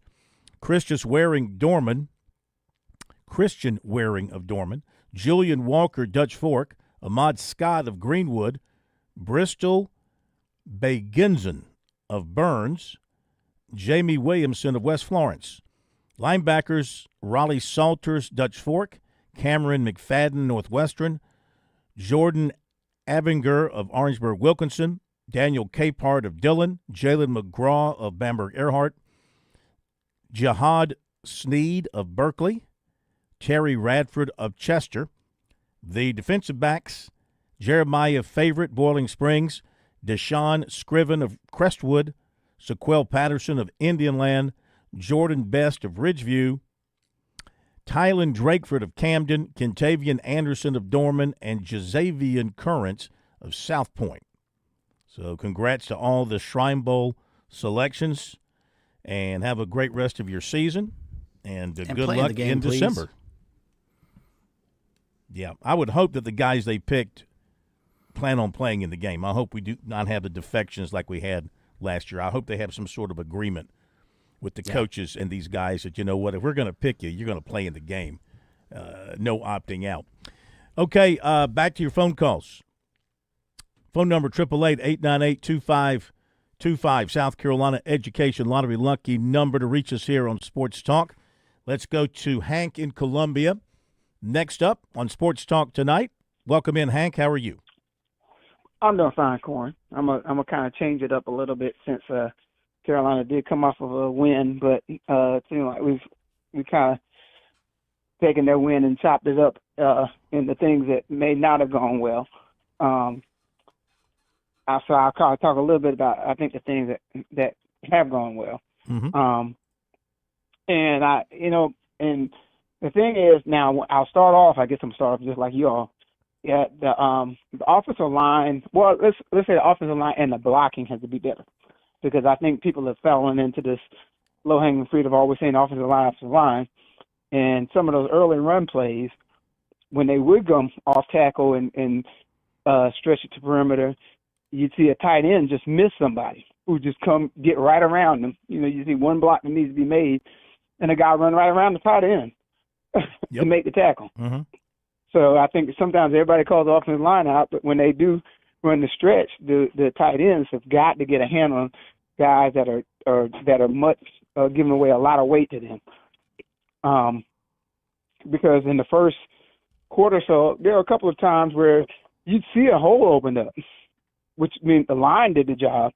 H: Christian Waring of Dorman, Julian Walker Dutch Fork, Ahmad Scott of Greenwood, Bristol Baginson of Burns, Jamie Williamson of West Florence. Linebackers Raleigh Salters Dutch Fork, Cameron McFadden Northwestern, Jordan Abinger of Orangeburg Wilkinson, Daniel Capehart of Dillon, Jalen McGraw of Bamberg Earhart, Jihad Sneed of Berkeley, Terry Radford of Chester. The defensive backs, Jeremiah Favorite, Boiling Springs, Deshaun Scriven of Crestwood, Sequel Patterson of Indianland, Jordan Best of Ridgeview, Tylen Drakeford of Camden, Kentavian Anderson of Dorman, and Jazavian Currents of South Point. So congrats to all the Shrine Bowl selections, and have a great rest of your season, and good luck in December. Yeah, I would hope that the guys they picked plan on playing in the game. I hope we do not have the defections like we had last year. I hope they have some sort of agreement with the coaches and these guys that, you know what, if we're going to pick you, you're going to play in the game. no opting out. Okay, back to your phone calls. Phone number 888-898-2525. South Carolina Education Lottery lucky number to reach us here on Sports Talk. Let's go to Hank in Columbia. Next up on Sports Talk tonight. Welcome in, Hank. How are you?
E: I'm doing fine, Corn. I'm gonna kind of change it up a little bit since Carolina did come off of a win, but it seems like we've kind of taken their win and chopped it up into things that may not have gone well. So I'll talk a little bit about I think the things that have gone well.
H: Mm-hmm.
E: And and the thing is now I'll start off. I guess I'm starting just like you all. Yeah, the offensive line. Well, let's say the offensive line and the blocking has to be better, because I think people have fallen into this low-hanging fruit of always saying offensive line, and some of those early run plays when they would come off tackle and stretch it to perimeter, you'd see a tight end just miss somebody who just come get right around them. You see one block that needs to be made, and a guy run right around the tight end to make the tackle.
H: Mm-hmm.
E: So I think sometimes everybody calls the offensive line out, but when they do run the stretch, the tight ends have got to get a handle on guys that are much giving away a lot of weight to them. Because in the first quarter or so, there were a couple of times where you'd see a hole opened up, which means the line did the job,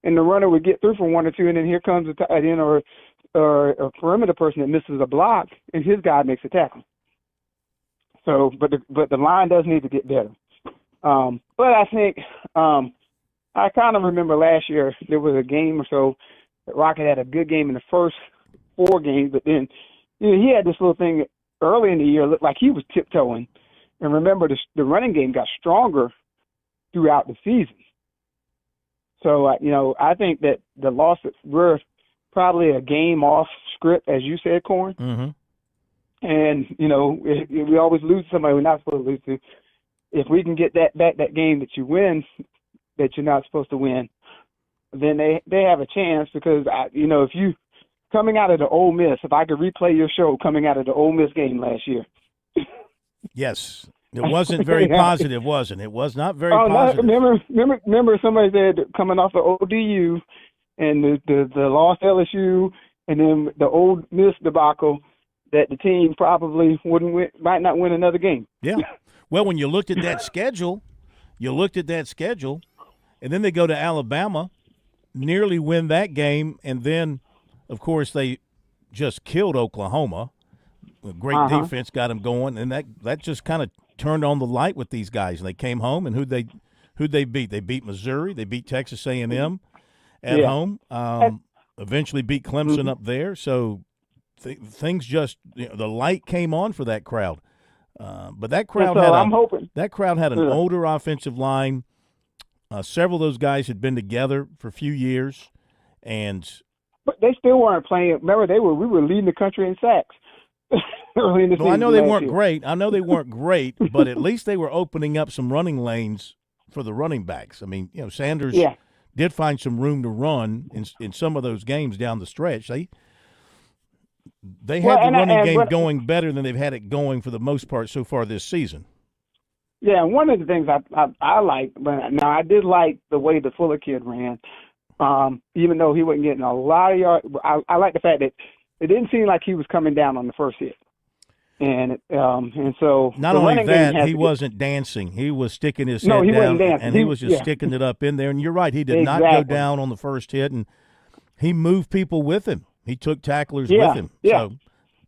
E: and the runner would get through for one or two, and then here comes a tight end or a perimeter person that misses a block, and his guy makes a tackle. So, but the line does need to get better. But I think I kind of remember last year there was a game or so that Rocket had a good game in the first 4 games, but then he had this little thing early in the year, looked like he was tiptoeing. And remember, the running game got stronger throughout the season. So, I think that the loss, we're probably a game off script, as you said, Corn.
H: Mm-hmm.
E: And, we always lose somebody we're not supposed to lose to. If we can get that game that you win, that you're not supposed to win, then they have a chance, because, if you coming out of the Ole Miss, if I could replay your show coming out of the Ole Miss game last year.
H: Yes. It wasn't very positive, wasn't it? It was not very positive.
E: No, remember somebody said coming off the ODU and the lost LSU and then the Ole Miss debacle, that the team probably might not win another game.
H: Yeah. Well, when you looked at that schedule, and then they go to Alabama, nearly win that game, and then, of course, they just killed Oklahoma. A great defense got them going, and that just kind of turned on the light with these guys. And they came home, and who'd they beat? They beat Missouri. They beat Texas A&M at home. Eventually beat Clemson up there. So things just the light came on for that crowd. But that crowd had an older offensive line. Several of those guys had been together for a few years,
E: but they still weren't playing. Remember, we were leading the country in sacks.
H: Well, I know they weren't great. But at least they were opening up some running lanes for the running backs. I mean, Sanders did find some room to run in some of those games down the stretch. They had the running game going better than they've had it going for the most part so far this season.
E: Yeah, and one of the things I like, but now I did like the way the Fuller kid ran, even though he wasn't getting a lot of yards. I like the fact that it didn't seem like he was coming down on the first hit, and so
H: not only that, he wasn't dancing; he was sticking his head down,
E: wasn't dancing.
H: And he was just sticking it up in there. And you're right, he did not go down on the first hit, and he moved people with him. He took tacklers with him.
E: Yeah.
H: So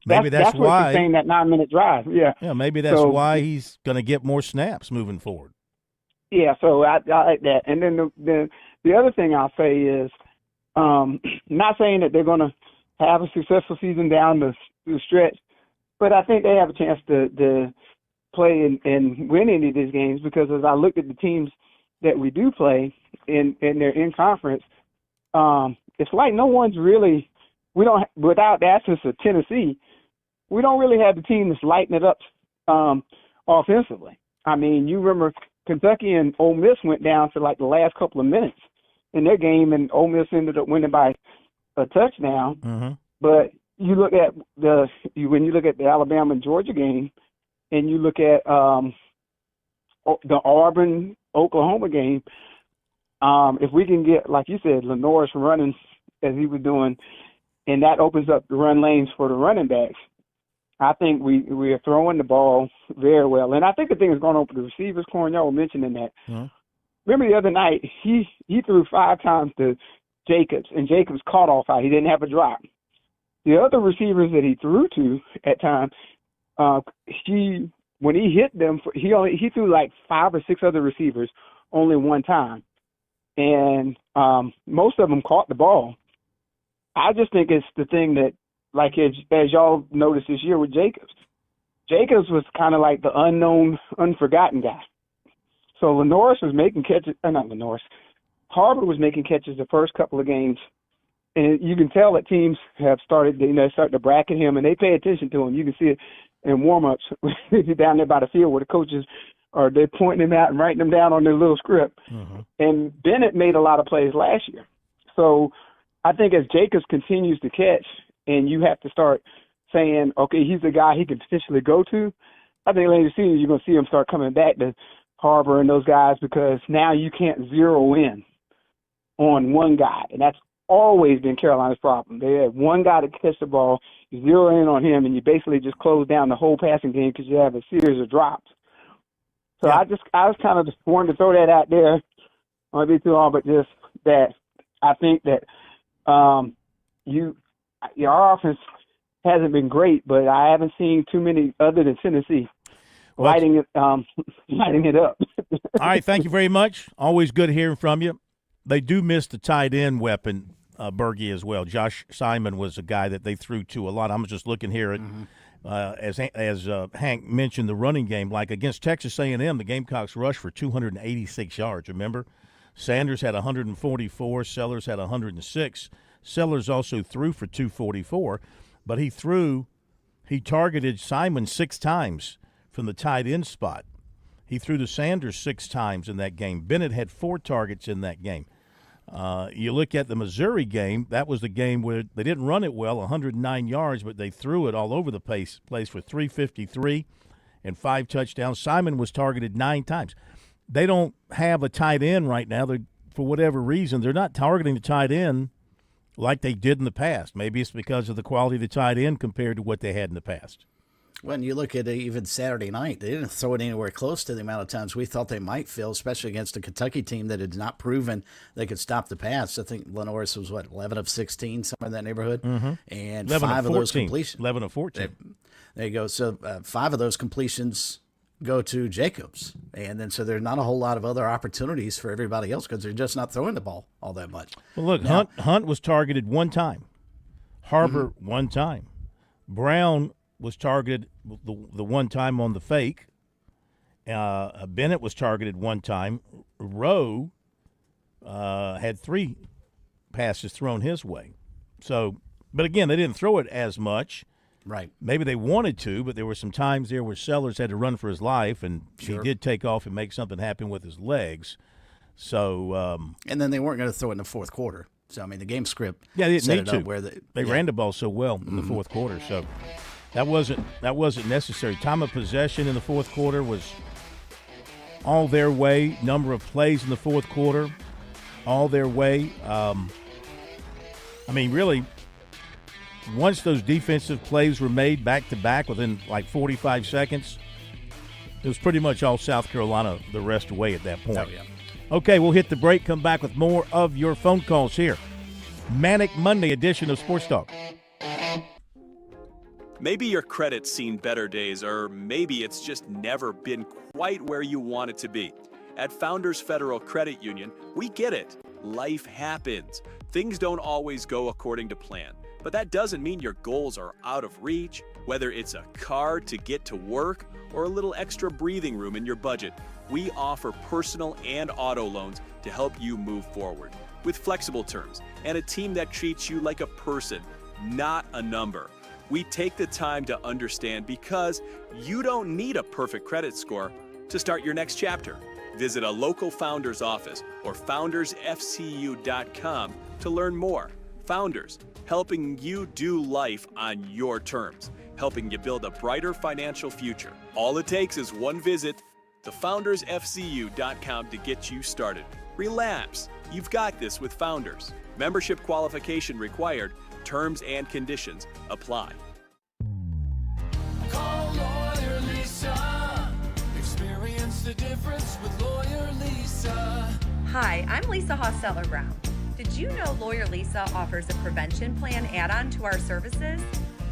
H: maybe that's why
E: what you're saying, that 9-minute drive. Yeah.
H: Yeah, maybe that's why he's going to get more snaps moving forward.
E: Yeah, so I like that. And then the other thing I'll say is, not saying that they're going to have a successful season down the stretch, but I think they have a chance to play and win any of these games, because as I looked at the teams that we do play and they're in conference, it's like no one's really. We don't, without the absence of Tennessee, we don't really have the team that's lighting it up offensively. I mean, you remember Kentucky and Ole Miss went down for like the last couple of minutes in their game, and Ole Miss ended up winning by a touchdown.
H: Mm-hmm.
E: But you look at when you look at the Alabama and Georgia game, and you look at the Auburn Oklahoma game, if we can get, like you said, Lenore's running as he was doing, and that opens up the run lanes for the running backs, I think we are throwing the ball very well. And I think the thing is going on with the receivers, Corn, y'all were mentioning that.
H: Uh-huh.
E: Remember the other night, he threw 5 times to Jacobs, and Jacobs caught off out. He didn't have a drop. The other receivers that he threw to at times, when he hit them, he threw like 5 or 6 other receivers only one time. And most of them caught the ball. I just think it's the thing that, like as y'all noticed this year with Jacobs. Jacobs was kind of like the unknown, unforgotten guy. So Lenoris was making catches, not Lenoris, Harbor was making catches the first couple of games. And you can tell that teams have started to bracket him, and they pay attention to him. You can see it in warm-ups down there by the field where the coaches they're pointing him out and writing them down on their little script.
H: Mm-hmm.
E: And Bennett made a lot of plays last year. So I think as Jacobs continues to catch, and you have to start saying, okay, he's the guy he could potentially go to, I think later in the season you're going to see him start coming back to Harbor and those guys, because now you can't zero in on one guy. And that's always been Carolina's problem. They had one guy to catch the ball, you zero in on him, and you basically just close down the whole passing game because you have a series of drops. So I was kind of just wanted to throw that out there. I don't want to be too long, but just that I think that our offense hasn't been great, but I haven't seen too many other than Tennessee lighting it up.
H: All right, thank you very much. Always good hearing from you. They do miss the tight end weapon, Bergie, as well. Josh Simon was a guy that they threw to a lot. I'm just looking here at as Hank mentioned, the running game. Like against Texas A&M, the Gamecocks rushed for 286 yards. Remember, Sanders had 144. Sellers had 106. Sellers also threw for 244, but he targeted Simon 6 times from the tight end spot. He threw to Sanders 6 times in that game. Bennett had 4 targets in that game. You look at the Missouri game, that was the game where they didn't run it well, 109 yards, but they threw it all over the place for 353 and 5 touchdowns. Simon was targeted 9 times. They don't have a tight end right now. For whatever reason, they're not targeting the tight end like they did in the past. Maybe it's because of the quality of the tight end compared to what they had in the past.
I: When you look at even Saturday night, they didn't throw it anywhere close to the amount of times we thought they might, Phil, especially against a Kentucky team that had not proven they could stop the pass. I think Lenoris was, 11 of 16, somewhere in that neighborhood?
H: Mm-hmm.
I: And
H: 5
I: of those completions.
H: 11 of 14.
I: There you go. So 5 of those completions go to Jacobs. And then so there's not a whole lot of other opportunities for everybody else because they're just not throwing the ball all that much.
H: Well, look, Hunt was targeted 1 time. Harbor 1 time. Brown was targeted the 1 time on the fake. Bennett was targeted 1 time. Rowe had 3 passes thrown his way. So, but again, they didn't throw it as much.
I: Right.
H: Maybe they wanted to, but there were some times there where Sellers had to run for his life, and he did take off and make something happen with his legs. So,
I: and then they weren't going to throw it in the fourth quarter. So, I mean, the game script
H: they didn't
I: set
H: need
I: it
H: to.
I: up where
H: they ran the ball so well in the fourth quarter. So that wasn't necessary. Time of possession in the fourth quarter was all their way. Number of plays in the fourth quarter, all their way. I mean, really, once those defensive plays were made back-to-back within like 45 seconds, it was pretty much all South Carolina the rest away at that point.
I: Oh, yeah.
H: Okay, we'll hit the break, come back with more of your phone calls here. Manic Monday edition of Sports Talk.
F: Maybe your credit's seen better days, or maybe it's just never been quite where you want it to be. At Founders Federal Credit Union, we get it. Life happens. Things don't always go according to plan. But that doesn't mean your goals are out of reach. Whether it's a car to get to work or a little extra breathing room in your budget, we offer personal and auto loans to help you move forward. With flexible terms and a team that treats you like a person, not a number. We take the time to understand because you don't need a perfect credit score to start your next chapter. Visit a local Founders office or foundersfcu.com to learn more. Founders, helping you do life on your terms, helping you build a brighter financial future. All it takes is one visit, thefoundersfcu.com, to get you started. Relax. You've got this with Founders. Membership qualification required. Terms and conditions apply.
G: Call Lawyer Lisa. Experience the difference with Lawyer Lisa.
J: Hi, I'm Lisa Hosseller-Brown. Did you know Lawyer Lisa offers a prevention plan add-on to our services?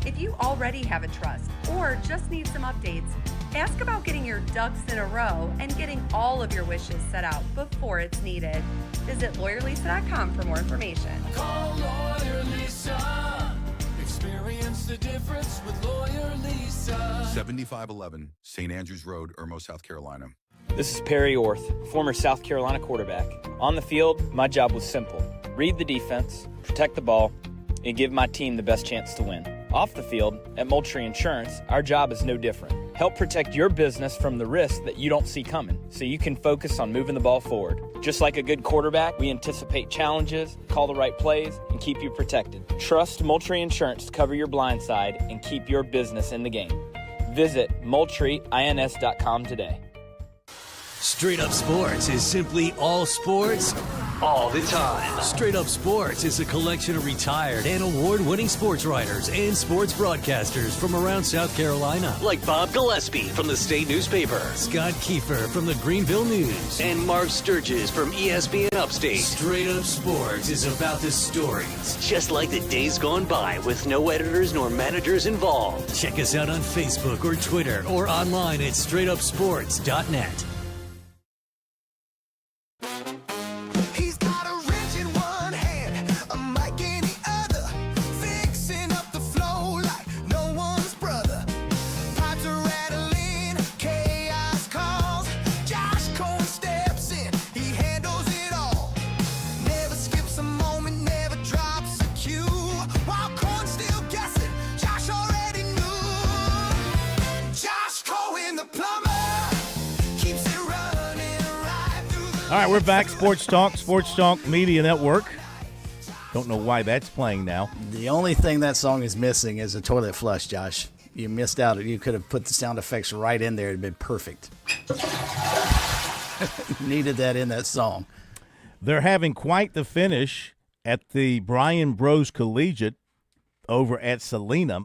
J: If you already have a trust or just need some updates, ask about getting your ducks in a row and getting all of your wishes set out before it's needed. Visit lawyerlisa.com for more information.
G: Call Lawyer Lisa. Experience the difference with Lawyer Lisa.
L: 7511 St. Andrews Road, Irmo, South Carolina.
M: This is Perry Orth, former South Carolina quarterback. On the field, my job was simple. Read the defense, protect the ball, and give my team the best chance to win. Off the field, at Moultrie Insurance, our job is no different. Help protect your business from the risks that you don't see coming, so you can focus on moving the ball forward. Just like a good quarterback, we anticipate challenges, call the right plays, and keep you protected. Trust Moultrie Insurance to cover your blind side and keep your business in the game. Visit MoultrieINS.com today.
N: Straight Up Sports is simply all sports, all the time. Straight Up Sports is a collection of retired and award-winning sports writers and sports broadcasters from around South Carolina. Like Bob Gillespie from the State Newspaper, Scott Kiefer from the Greenville News, and Mark Sturgis from ESPN Upstate. Straight Up Sports is about the stories, just like the days gone by with no editors nor managers involved. Check us out on Facebook or Twitter or online at straightupsports.net.
H: All right, we're back. Sports Talk Media Network. Don't know why that's playing now.
I: The only thing that song is missing is a toilet flush, Josh. You missed out. You could have put the sound effects right in there. It would have been perfect. Needed that in that song.
H: They're having quite the finish at the Brian Bros Collegiate over at Salina.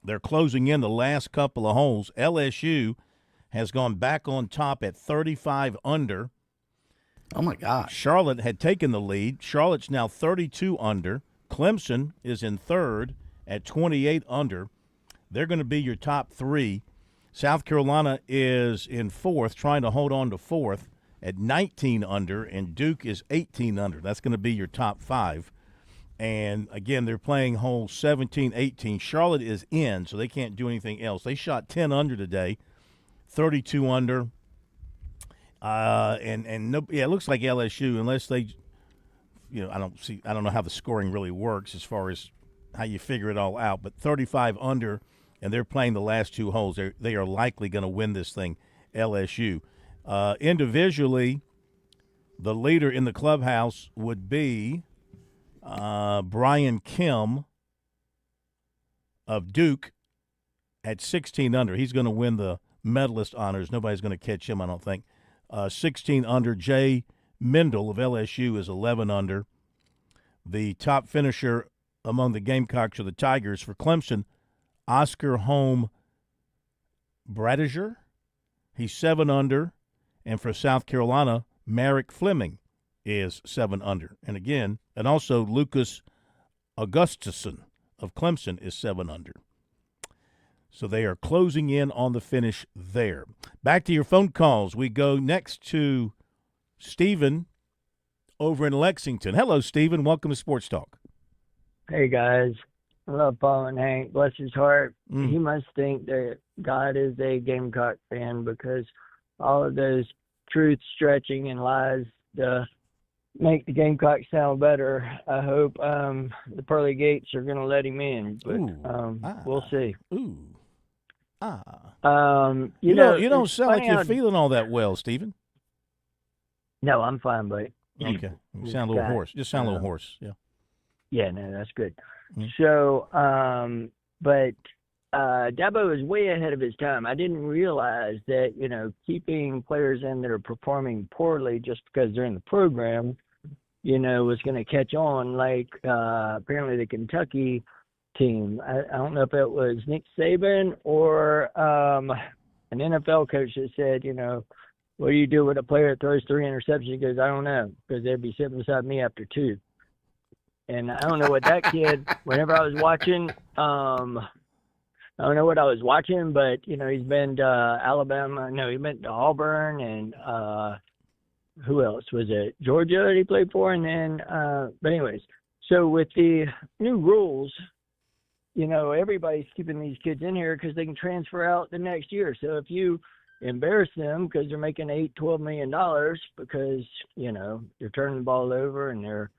H: They're closing in the last couple of holes. LSU has gone back on top at 35 under.
I: Oh, my gosh.
H: Charlotte had taken the lead. Charlotte's now 32 under. Clemson is in third at 28 under. They're going to be your top three. South Carolina is in fourth, trying to hold on to fourth at 19 under, and Duke is 18 under. That's going to be your top five. And, again, they're playing holes 17, 18. Charlotte is in, so they can't do anything else. They shot 10 under today, 32 under. It looks like LSU, unless they, I don't know how the scoring really works as far as how you figure it all out, but 35 under, and they're playing the last two holes. They are likely going to win this thing, LSU. Individually, the leader in the clubhouse would be Brian Kim of Duke at 16 under. He's going to win the medalist honors. Nobody's going to catch him, I don't think. 16 under. Jay Mendel of LSU is 11 under. The top finisher among the Gamecocks or the Tigers for Clemson, Oscar Home Bradiger. He's 7 under. And for South Carolina, Merrick Fleming is 7 under. And also Lucas Augustusson of Clemson is 7 under. So they are closing in on the finish there. Back to your phone calls. We go next to Stephen over in Lexington. Hello, Stephen. Welcome to Sports Talk.
Z: Hey, guys. I love Paul and Hank. Bless his heart. He must think that God is a Gamecock fan because all of those truth stretching and lies to make the Gamecocks sound better. I hope the pearly gates are going to let him in, but we'll see.
H: You don't sound like you're feeling all that well, Stephen.
Z: No, I'm fine, buddy.
H: Okay. You sound a little hoarse. Just sound a little hoarse, yeah.
Z: Yeah, no, that's good. So, but Dabo is way ahead of his time. I didn't realize that, keeping players in that are performing poorly just because they're in the program, was going to catch on like apparently the Kentucky team. I don't know if it was Nick Saban or an NFL coach that said, what do you do with a player that throws 3 interceptions? He goes, I don't know, because they'd be sitting beside me after 2. And I don't know what that kid, whenever I was watching, I don't know what I was watching, but, he's been to Alabama. No, he went to Auburn, and who else? Was it Georgia that he played for? And then, but anyways, so with the new rules, everybody's keeping these kids in here because they can transfer out the next year. So if you embarrass them because they're making $8-12 million because, they're turning the ball over and they're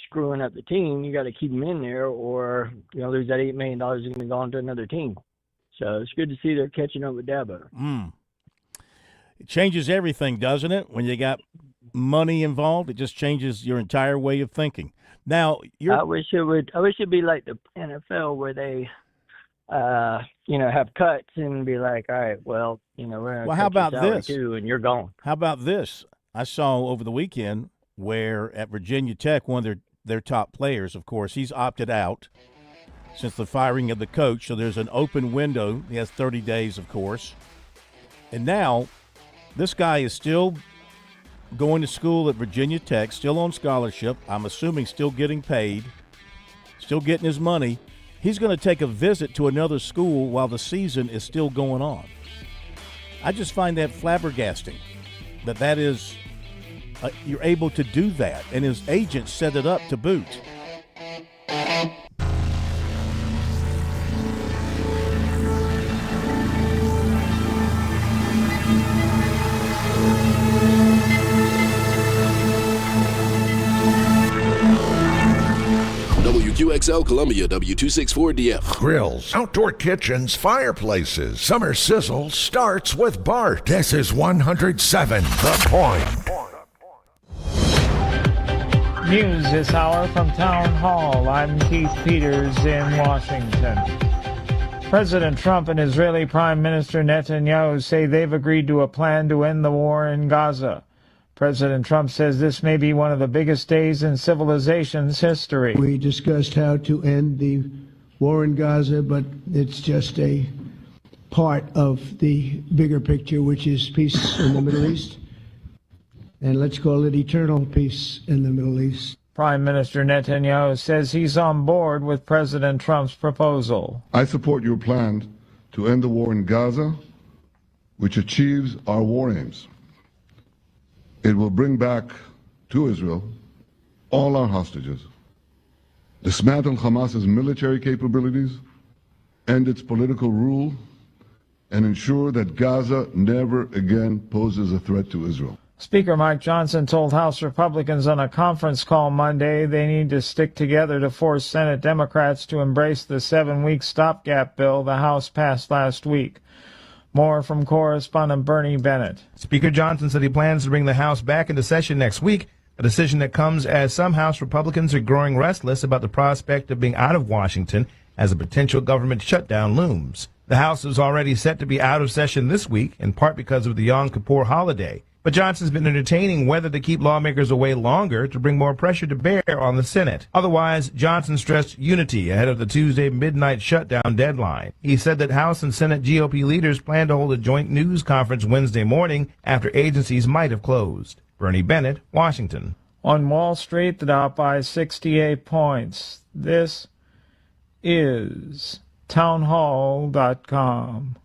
Z: screwing up the team, you got to keep them in there or, lose that $8 million is going to go on to another team. So it's good to see they're catching up with Dabo.
H: It changes everything, doesn't it? When you got money involved, it just changes your entire way of thinking. Now,
Z: I wish it'd be like the NFL where they, have cuts and be like, all right, well, we're
H: how about this?
Z: Too, and you're gone.
H: How about this? I saw over the weekend where at Virginia Tech, one of their top players, of course, he's opted out since the firing of the coach. So there's an open window. He has 30 days, of course. And now this guy is still going to school at Virginia Tech, still on scholarship. I'm assuming still getting paid, still getting his money. He's going to take a visit to another school while the season is still going on. I just find that flabbergasting that is you're able to do that, and his agent set it up to boot.
C: WQXL Columbia, W264DF.
D: Grills, outdoor kitchens, fireplaces. Summer sizzle starts with Bart. This is 107 The Point.
B: News this hour from Town Hall. I'm Keith Peters in Washington. President Trump and Israeli Prime Minister Netanyahu say they've agreed to a plan to end the war in Gaza. President Trump says this may be one of the biggest days in civilization's history.
O: We discussed how to end the war in Gaza, but it's just a part of the bigger picture, which is peace in the Middle East. And let's call it eternal peace in the Middle East.
B: Prime Minister Netanyahu says he's on board with President Trump's proposal.
P: I support your plan to end the war in Gaza, which achieves our war aims. It will bring back to Israel all our hostages, dismantle Hamas's military capabilities, end its political rule, and ensure that Gaza never again poses a threat to Israel.
B: Speaker Mike Johnson told House Republicans on a conference call Monday they need to stick together to force Senate Democrats to embrace the 7-week stopgap bill the House passed last week. More from correspondent Bernie Bennett.
Q: Speaker Johnson said he plans to bring the House back into session next week, a decision that comes as some House Republicans are growing restless about the prospect of being out of Washington as a potential government shutdown looms. The House is already set to be out of session this week, in part because of the Yom Kippur holiday. But Johnson's been entertaining whether to keep lawmakers away longer to bring more pressure to bear on the Senate. Otherwise, Johnson stressed unity ahead of the Tuesday midnight shutdown deadline. He said that House and Senate GOP leaders plan to hold a joint news conference Wednesday morning after agencies might have closed. Bernie Bennett, Washington.
B: On Wall Street, the Dow by 68 points. This is townhall.com.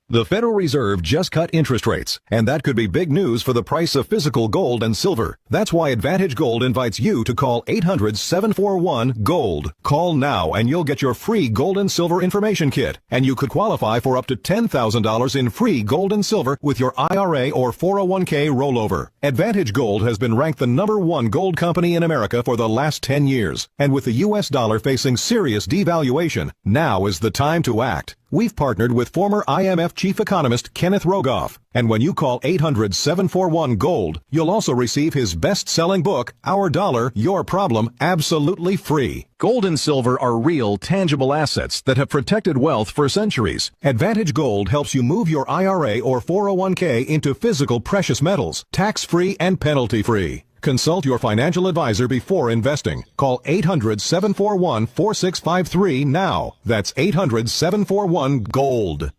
R: The Federal Reserve just cut interest rates, and that could be big news for the price of physical gold and silver. That's why Advantage Gold invites you to call 800-741-GOLD. Call now and you'll get your free gold and silver information kit, and you could qualify for up to $10,000 in free gold and silver with your IRA or 401k rollover. Advantage Gold has been ranked the #1 gold company in America for the last 10 years, and with the U.S. dollar facing serious devaluation, now is the time to act. we've partnered with former IMF chief economist Kenneth Rogoff. And when you call 800-741-GOLD, you'll also receive his best-selling book, Our Dollar, Your Problem, absolutely free. Gold and silver are real, tangible assets that have protected wealth for centuries. Advantage Gold helps you move your IRA or 401k into physical precious metals, tax-free and penalty-free. Consult your financial advisor before investing. Call 800-741-4653 now. That's 800-741-GOLD.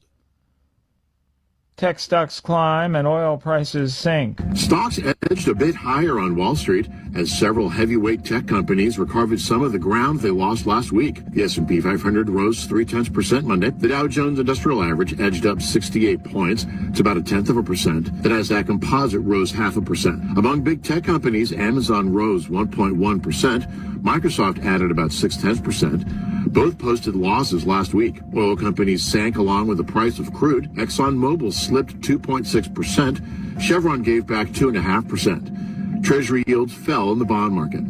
B: Tech stocks climb and oil prices sink.
A: Stocks edged a bit higher on Wall Street as several heavyweight tech companies recovered some of the ground they lost last week. The S&P 500 rose 0.3% Monday. The Dow Jones Industrial Average edged up 68 points. It's about 0.1%. The Nasdaq Composite rose 0.5%. Among big tech companies, Amazon rose 1.1%. Microsoft added about 0.6%. Both posted losses last week. Oil companies sank along with the price of crude. ExxonMobil slipped 2.6%. Chevron gave back 2.5%. Treasury yields fell in the bond market.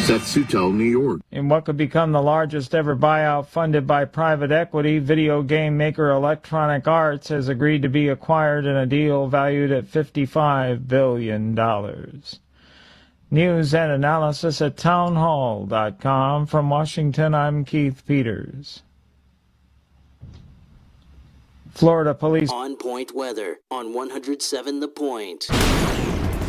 A: Seth Sutel, New York.
B: In what could become the largest ever buyout funded by private equity, video game maker Electronic Arts has agreed to be acquired in a deal valued at $55 billion. News and analysis at townhall.com. From Washington, I'm Keith Peters. Florida police.
S: On point weather on 107 The Point.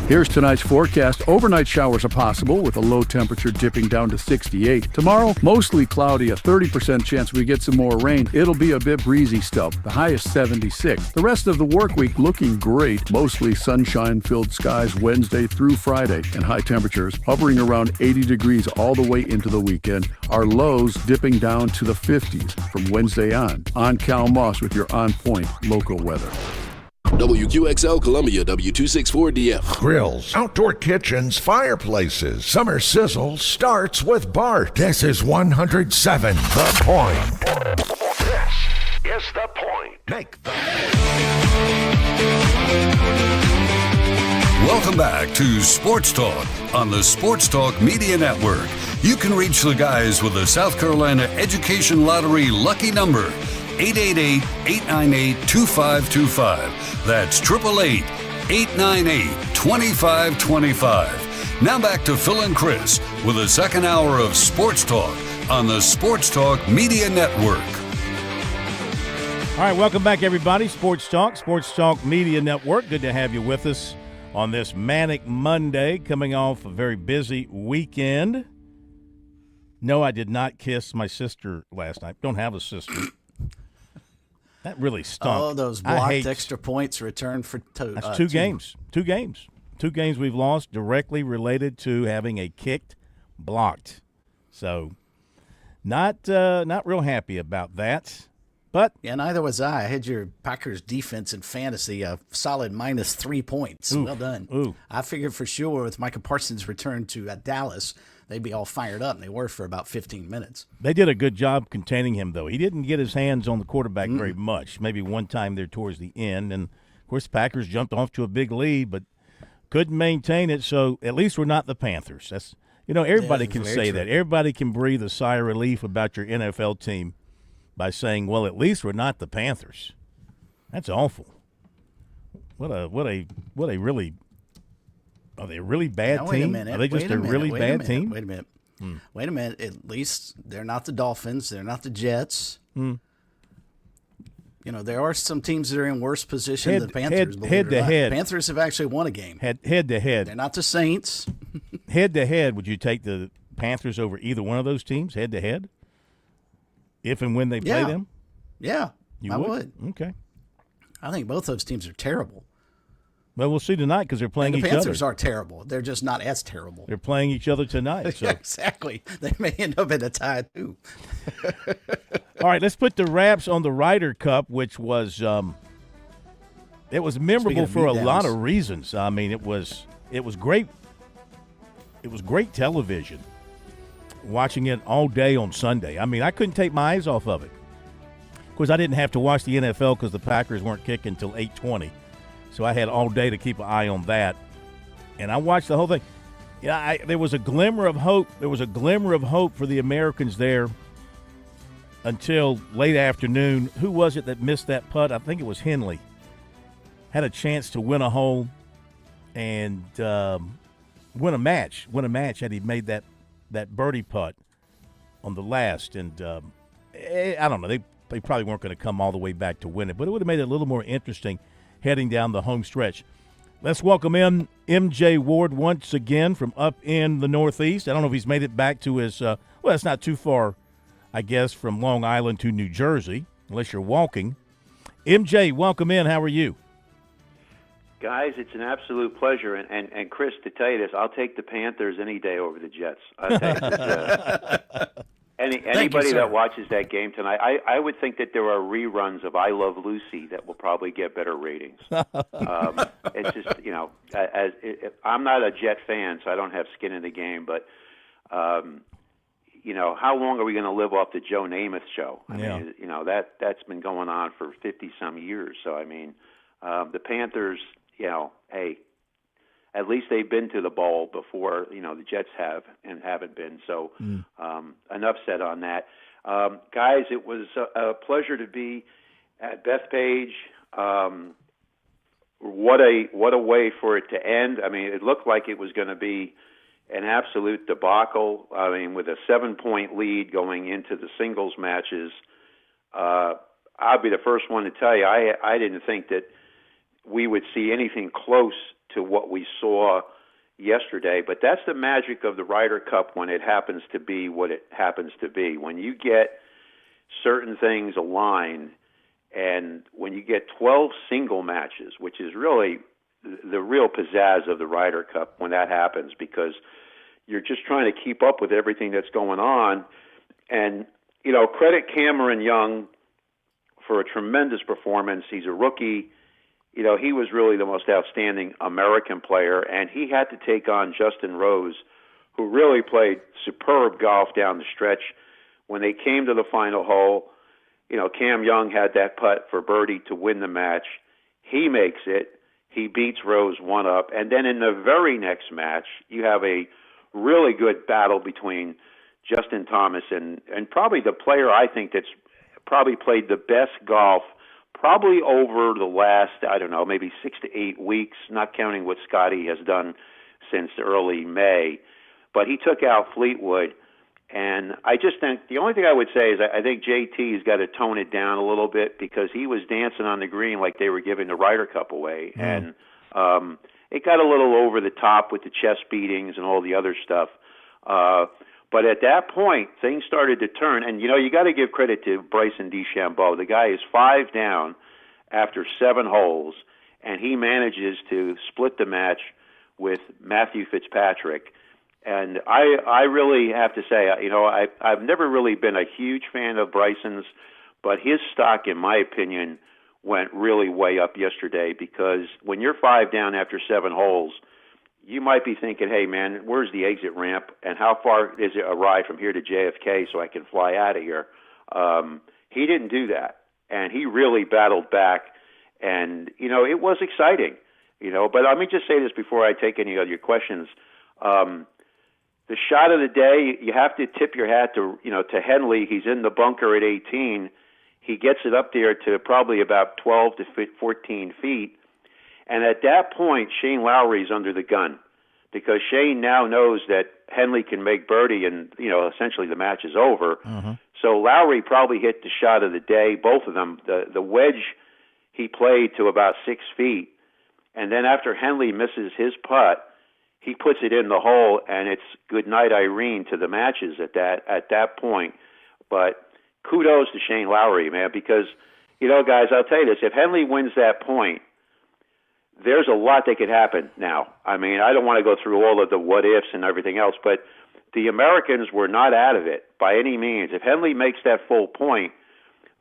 T: Here's tonight's forecast. Overnight showers are possible with a low temperature dipping down to 68. Tomorrow, mostly cloudy, a 30% chance we get some more rain. It'll be a bit breezy still. The high is 76. The rest of the work week looking great. Mostly sunshine-filled skies Wednesday through Friday and high temperatures hovering around 80 degrees all the way into the weekend. Our lows dipping down to the 50s from Wednesday on. On Cal Moss with your on-point local weather.
C: WQXL Columbia, W264DF.
D: Grills, outdoor kitchens, fireplaces. Summer sizzle starts with Bart. This is 107 The Point. This is The Point. Make the
U: Welcome back to Sports Talk on the Sports Talk Media Network. You can reach the guys with the South Carolina Education Lottery lucky number, 888-898-2525. That's 888-898-2525. Now back to Phil and Chris with the second hour of Sports Talk on the Sports Talk Media Network.
H: All right, welcome back, everybody. Sports Talk Media Network. Good to have you with us on this manic Monday, coming off a very busy weekend. No, I did not kiss my sister last night. Don't have a sister. That really stunk.
I: Oh, those blocked extra points returned for
H: that's two games. Two games we've lost directly related to having a kicked blocked. So not real happy about that. But
I: yeah, neither was I. I had your Packers defense in fantasy, a solid minus 3 points. Well done.
H: Ooh.
I: I figured for sure with Micah Parsons' return to Dallas, they'd be all fired up, and they were for about 15 minutes.
H: They did a good job containing him, though. He didn't get his hands on the quarterback very much, maybe one time there towards the end. And, of course, the Packers jumped off to a big lead, but couldn't maintain it. So at least we're not the Panthers. That's everybody can say that. Everybody can breathe a sigh of relief about your NFL team by saying, well, at least we're not the Panthers. That's awful. What a really – are they a really bad team?
I: Wait a minute.
H: Are they just a really bad team?
I: Wait a minute. Wait a minute. At least they're not the Dolphins. They're not the Jets. There are some teams that are in worse position than the Panthers.
H: Head to head.
I: Panthers have actually won a game.
H: Head to head.
I: They're not the Saints.
H: Head to head, would you take the Panthers over either one of those teams, head to head? If and when they play them?
I: Yeah,
H: I
I: would.
H: Okay.
I: I think both those teams are terrible.
H: Well, we'll see tonight because they're playing each other.
I: The Panthers are terrible. They're just not as terrible.
H: They're playing each other tonight. So.
I: Yeah, exactly. They may end up in a tie, too.
H: All right, let's put the wraps on the Ryder Cup, which was it was memorable for a lot of reasons. I mean, it was great. It was great television. Watching it all day on Sunday. I mean, I couldn't take my eyes off of it. Of course, I didn't have to watch the NFL because the Packers weren't kicking until 8:20. So I had all day to keep an eye on that. And I watched the whole thing. Yeah, there was a glimmer of hope. There was a glimmer of hope for the Americans there until late afternoon. Who was it that missed that putt? I think it was Henley. Had a chance to win a hole and win a match had he made that birdie putt on the last. And I don't know, they probably weren't going to come all the way back to win it, but it would have made it a little more interesting heading down the home stretch. Let's welcome in MJ Ward once again from up in the Northeast. I don't know if he's made it back to his well, it's not too far, I guess, from Long Island to New Jersey, unless you're walking. MJ, welcome in. How are you?
E: Guys, it's an absolute pleasure. And Chris, to tell you this, I'll take the Panthers any day over the Jets. I'll tell you, anybody that watches that game tonight, I would think that there are reruns of I Love Lucy that will probably get better ratings. It's just, I'm not a Jet fan, so I don't have skin in the game, but how long are we going to live off the Joe Namath show? I mean, that's been going on for 50-some years. So, I mean, the Panthers, hey, at least they've been to the bowl before, the Jets have and haven't been. So enough said on that. Guys, it was a pleasure to be at Bethpage. What a way for it to end. I mean, it looked like it was going to be an absolute debacle. I mean, with a 7-point lead going into the singles matches, I'll be the first one to tell you, I didn't think that we would see anything close to what we saw yesterday. But that's the magic of the Ryder Cup when it happens to be what it happens to be. When you get certain things aligned, and when you get 12 single matches, which is really the real pizzazz of the Ryder Cup when that happens, because you're just trying to keep up with everything that's going on. And, credit Cameron Young for a tremendous performance. He's a rookie. He was really the most outstanding American player, and he had to take on Justin Rose, who really played superb golf down the stretch. When they came to the final hole, Cam Young had that putt for birdie to win the match. He makes it. He beats Rose 1-up. And then in the very next match, you have a really good battle between Justin Thomas and probably the player I think that's probably played the best golf probably over the last, maybe 6 to 8 weeks, not counting what Scotty has done since early May. But he took out Fleetwood. And I just think the only thing I would say is I think JT's got to tone it down a little bit, because he was dancing on the green like they were giving the Ryder Cup away. And it got a little over the top with the chest beatings and all the other stuff. But at that point, things started to turn. And, you got to give credit to Bryson DeChambeau. The guy is 5 down after 7 holes, and he manages to split the match with Matthew Fitzpatrick. And I really have to say, I've never really been a huge fan of Bryson's, but his stock, in my opinion, went really way up yesterday, because when you're 5 down after 7 holes, you might be thinking, hey, man, where's the exit ramp, and how far is it a ride from here to JFK so I can fly out of here? He didn't do that, and he really battled back, and, it was exciting. But let me just say this before I take any of your questions. The shot of the day, you have to tip your hat to Henley. He's in the bunker at 18. He gets it up there to probably about 12 to 14 feet. And at that point, Shane Lowry's under the gun, because Shane now knows that Henley can make birdie and, essentially the match is over. Mm-hmm. So Lowry probably hit the shot of the day, both of them. The wedge he played to about 6 feet. And then after Henley misses his putt, he puts it in the hole, and it's good night, Irene, to the matches at that point. But kudos to Shane Lowry, man, because, guys, I'll tell you this, if Henley wins that point, there's a lot that could happen now. I mean, I don't want to go through all of the what-ifs and everything else, but the Americans were not out of it by any means. If Henley makes that full point,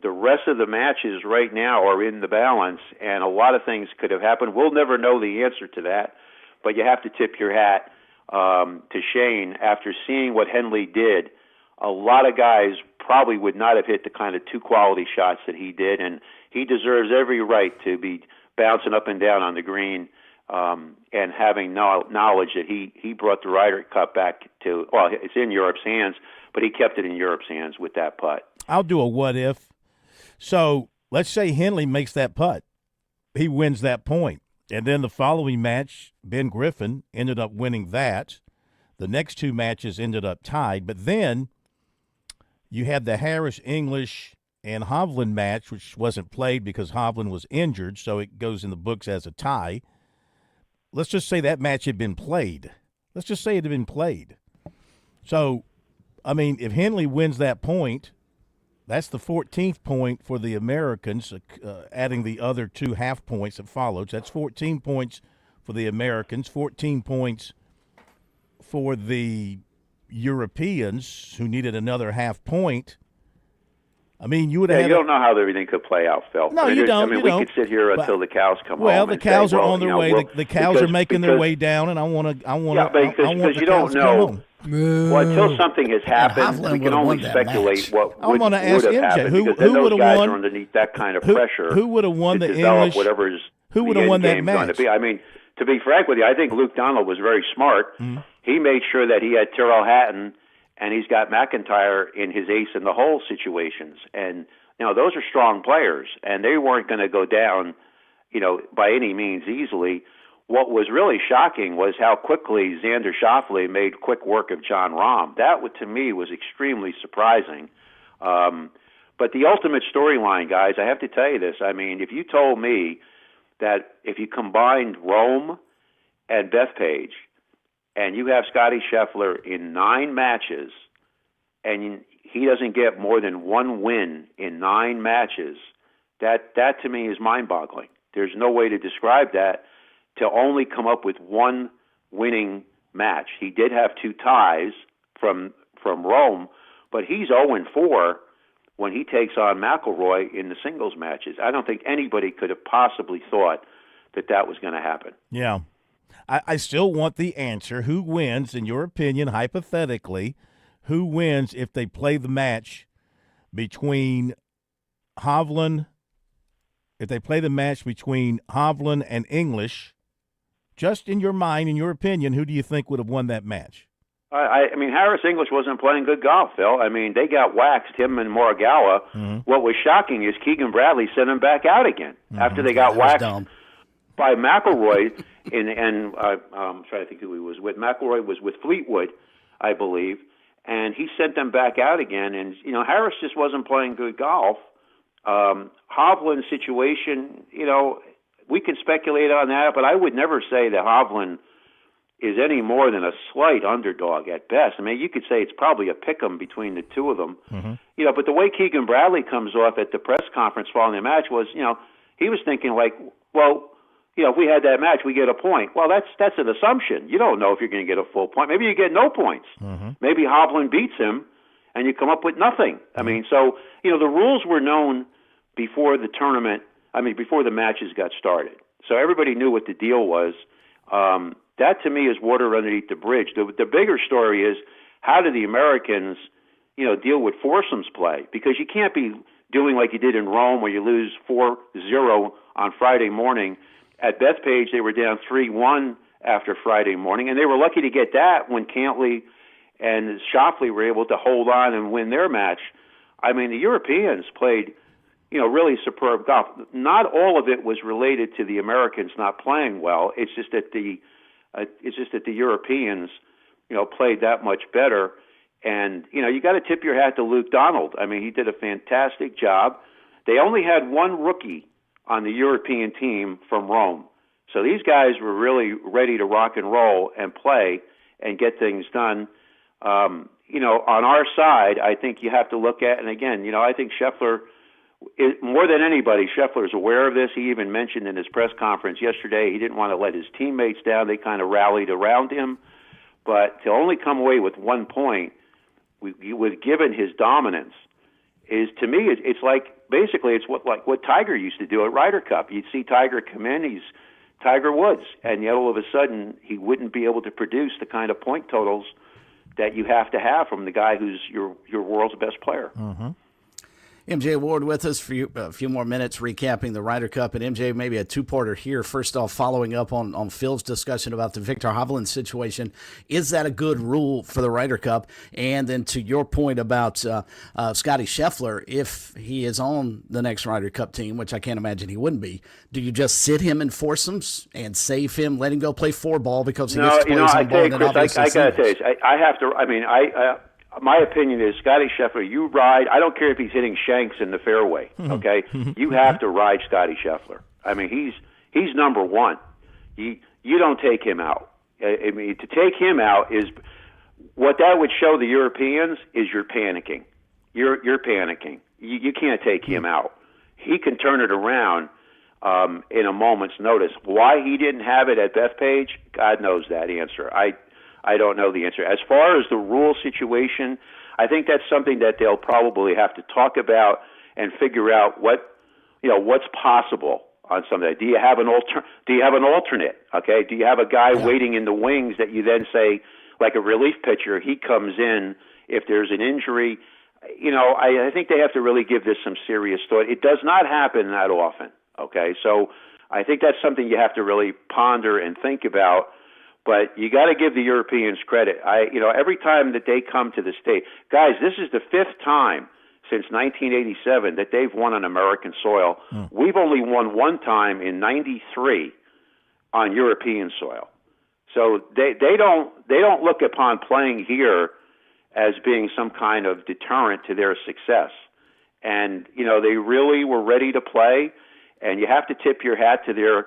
E: the rest of the matches right now are in the balance, and a lot of things could have happened. We'll never know the answer to that, but you have to tip your hat to Shane. After seeing what Henley did, a lot of guys probably would not have hit the kind of 2 quality shots that he did, and he deserves every right to be bouncing up and down on the green and having knowledge that he brought the Ryder Cup back to, well, it's in Europe's hands, but he kept it in Europe's hands with that putt.
H: I'll do a what if. So let's say Henley makes that putt. He wins that point. And then the following match, Ben Griffin ended up winning that. The next two matches ended up tied. But then you had the Harris, English, and Hovland match, which wasn't played because Hovland was injured, so it goes in the books as a tie. Let's just say that match had been played. Let's just say it had been played. So, I mean, if Henley wins that point, that's the 14th point for the Americans, adding the other 2 half points that followed. So that's 14 points for the Americans, 14 points for the Europeans, who needed another half point. I mean, you would have.
E: You don't know how everything could play out, Phil.
H: No, you don't.
E: I mean,
H: you
E: we
H: don't.
E: could sit here until the cows come home.
H: Well, the cows are on their way. The cows are making their
E: because,
H: way down, and I want to.
E: Yeah, because you don't know. Well, until something has happened, we can only speculate what would have happened.
H: Who
E: because then
H: would
E: those
H: have
E: guys
H: won?
E: are underneath that kind of pressure.
H: Who would have won the
E: develop
H: English?
E: Whatever's
H: Who would have won that match?
E: Going to be. I mean, to be frank with you, I think Luke Donald was very smart.
H: Mm-hmm.
E: He made sure that he had Tyrrell Hatton, and he's got McIntyre in his ace in the hole situations. And those are strong players, and they weren't going to go down, by any means easily. What was really shocking was how quickly Xander Schauffele made quick work of John Rahm. That, to me, was extremely surprising. But the ultimate storyline, guys, I have to tell you this. I mean, if you told me that if you combined Rome and Bethpage, and you have Scotty Scheffler in 9 matches, and he doesn't get more than 1 win in 9 matches, that to me is mind-boggling. There's no way to describe that, to only come up with 1 winning match. He did have 2 ties from Rome, but he's 0-4 when he takes on McIlroy in the singles matches. I don't think anybody could have possibly thought that was going to happen.
H: Yeah. I still want the answer. Who wins, in your opinion, hypothetically, who wins if they play the match between Hovland and English? Just in your mind, in your opinion, who do you think would have won that match?
E: I mean, Harris English wasn't playing good golf, Phil. I mean, they got waxed, him and Morikawa.
H: Mm-hmm.
E: What was shocking is Keegan Bradley sent him back out again after they got waxed by McIlroy. I'm trying to think who he was with. McIlroy was with Fleetwood, I believe, and he sent them back out again. And Harris just wasn't playing good golf. Hovland's situation, we can speculate on that, but I would never say that Hovland is any more than a slight underdog at best. I mean, you could say it's probably a pick-em between the two of them.
H: Mm-hmm.
E: But the way Keegan Bradley comes off at the press conference following the match was, he was thinking like, well, if we had that match, we get a point. Well, that's an assumption. You don't know if you're going to get a full point. Maybe you get no points.
H: Mm-hmm.
E: Maybe Hovland beats him, and you come up with nothing. I mean, so, the rules were known before the tournament, before the matches got started. So everybody knew what the deal was. That, to me, is water underneath the bridge. The bigger story is, how do the Americans, deal with foursomes play? Because you can't be doing like you did in Rome, where you lose 4-0 on Friday morning. At Bethpage, they were down 3-1 after Friday morning, and they were lucky to get that when Cantley and Schauffele were able to hold on and win their match. I mean, the Europeans played, really superb golf. Not all of it was related to the Americans not playing well. It's just that the Europeans, played that much better. And you got to tip your hat to Luke Donald. I mean, he did a fantastic job. They only had 1 rookie on the European team from Rome, so these guys were really ready to rock and roll and play and get things done. On our side, I think you have to look at, and again, I think Scheffler, more than anybody, Scheffler is aware of this. He even mentioned in his press conference yesterday he didn't want to let his teammates down. They kind of rallied around him. But to only come away with 1 point, given his dominance, is, to me, it's like, basically it's what Tiger used to do at Ryder Cup. You'd see Tiger come in, he's Tiger Woods, and yet all of a sudden he wouldn't be able to produce the kind of point totals that you have to have from the guy who's your world's best player.
H: Mm-hmm.
I: MJ Ward with us for a few more minutes recapping the Ryder Cup. And MJ, maybe a two-parter here. First off, following up on Phil's discussion about the Victor Hovland situation, is that a good rule for the Ryder Cup? And then to your point about Scotty Scheffler, if he is on the next Ryder Cup team, which I can't imagine he wouldn't be, do you just sit him in foursomes and save him, let him go play four ball because he gets to play some ball?
E: Chris, I got to tell you, I have to. I mean, my opinion is Scotty Scheffler. You ride. I don't care if he's hitting shanks in the fairway. Okay, you have to ride Scotty Scheffler. I mean, he's number one. You don't take him out. I mean, to take him out is what that would show the Europeans is you're panicking. You're panicking. You can't take him out. He can turn it around in a moment's notice. Why he didn't have it at Bethpage, God knows that answer. I don't know the answer. As far as the rule situation, I think that's something that they'll probably have to talk about and figure out what's possible on Sunday. Do you have an alternate? Okay. Do you have a guy waiting in the wings that you then say, like a relief pitcher, he comes in if there's an injury? I think they have to really give this some serious thought. It does not happen that often. Okay. So I think that's something you have to really ponder and think about. But you got to give the Europeans credit. Every time that they come to the state, guys, this is the fifth time since 1987 that they've won on American soil. We've only won one time in '93 on European soil. So they don't look upon playing here as being some kind of deterrent to their success. And they really were ready to play. And you have to tip your hat to their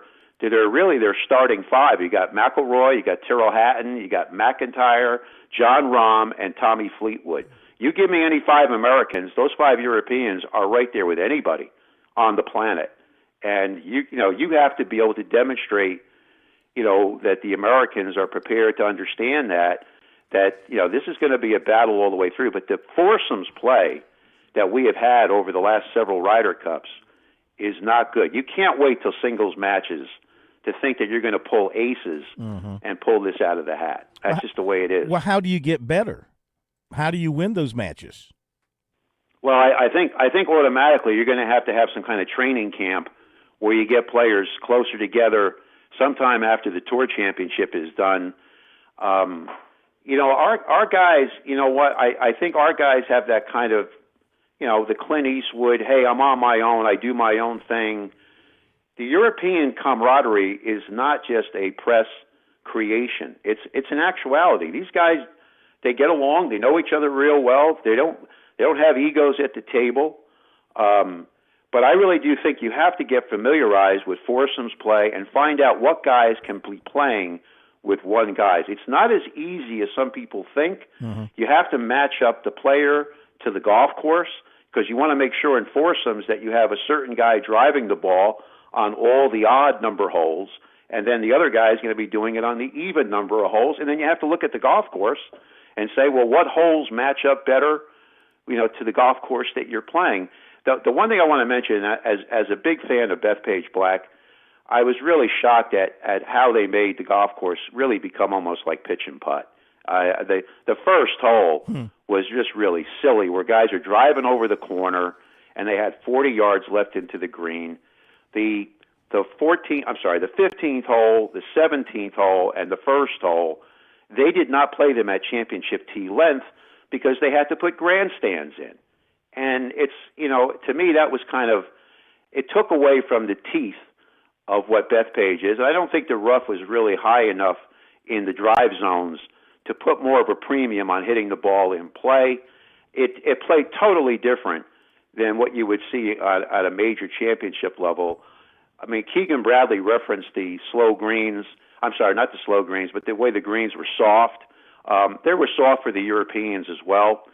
E: starting five. You got McIlroy, you got Tyrrell Hatton, you got McIntyre, John Rahm, and Tommy Fleetwood. You give me any five Americans, those five Europeans are right there with anybody on the planet. And you have to be able to demonstrate, that the Americans are prepared to understand that this is going to be a battle all the way through. But the foursomes play that we have had over the last several Ryder Cups is not good. You can't wait till singles matches to think that you're going to pull aces and pull this out of the hat. That's just the way it is.
H: Well, how do you get better? How do you win those matches?
E: Well, I think automatically you're going to have some kind of training camp where you get players closer together sometime after the Tour Championship is done. Our guys, I think our guys have that kind of, the Clint Eastwood, hey, I'm on my own, I do my own thing. The European camaraderie is not just a press creation. It's an actuality. These guys, they get along. They know each other real well. They don't have egos at the table. But I really do think you have to get familiarized with foursomes play and find out what guys can be playing with one guy. It's not as easy as some people think. You have to match up the player to the golf course because you want to make sure in foursomes that you have a certain guy driving the ball on all the odd number holes, and then the other guy is going to be doing it on the even number of holes. And then you have to look at the golf course and say, well, what holes match up better, to the golf course that you're playing. The one thing I want to mention, as a big fan of Bethpage Black, I was really shocked at how they made the golf course really become almost like pitch and putt. The first hole was just really silly, where guys are driving over the corner and they had 40 yards left into the green. The 15th hole, the 17th hole, and the first hole, they did not play them at championship tee length because they had to put grandstands in. And it's, to me, that was kind of, it took away from the teeth of what Bethpage is. I don't think the rough was really high enough in the drive zones to put more of a premium on hitting the ball in play. It played totally different than what you would see at a major championship level. I mean, Keegan Bradley referenced the slow greens. I'm sorry, not the slow greens, but the way the greens were soft. They were soft for the Europeans as well,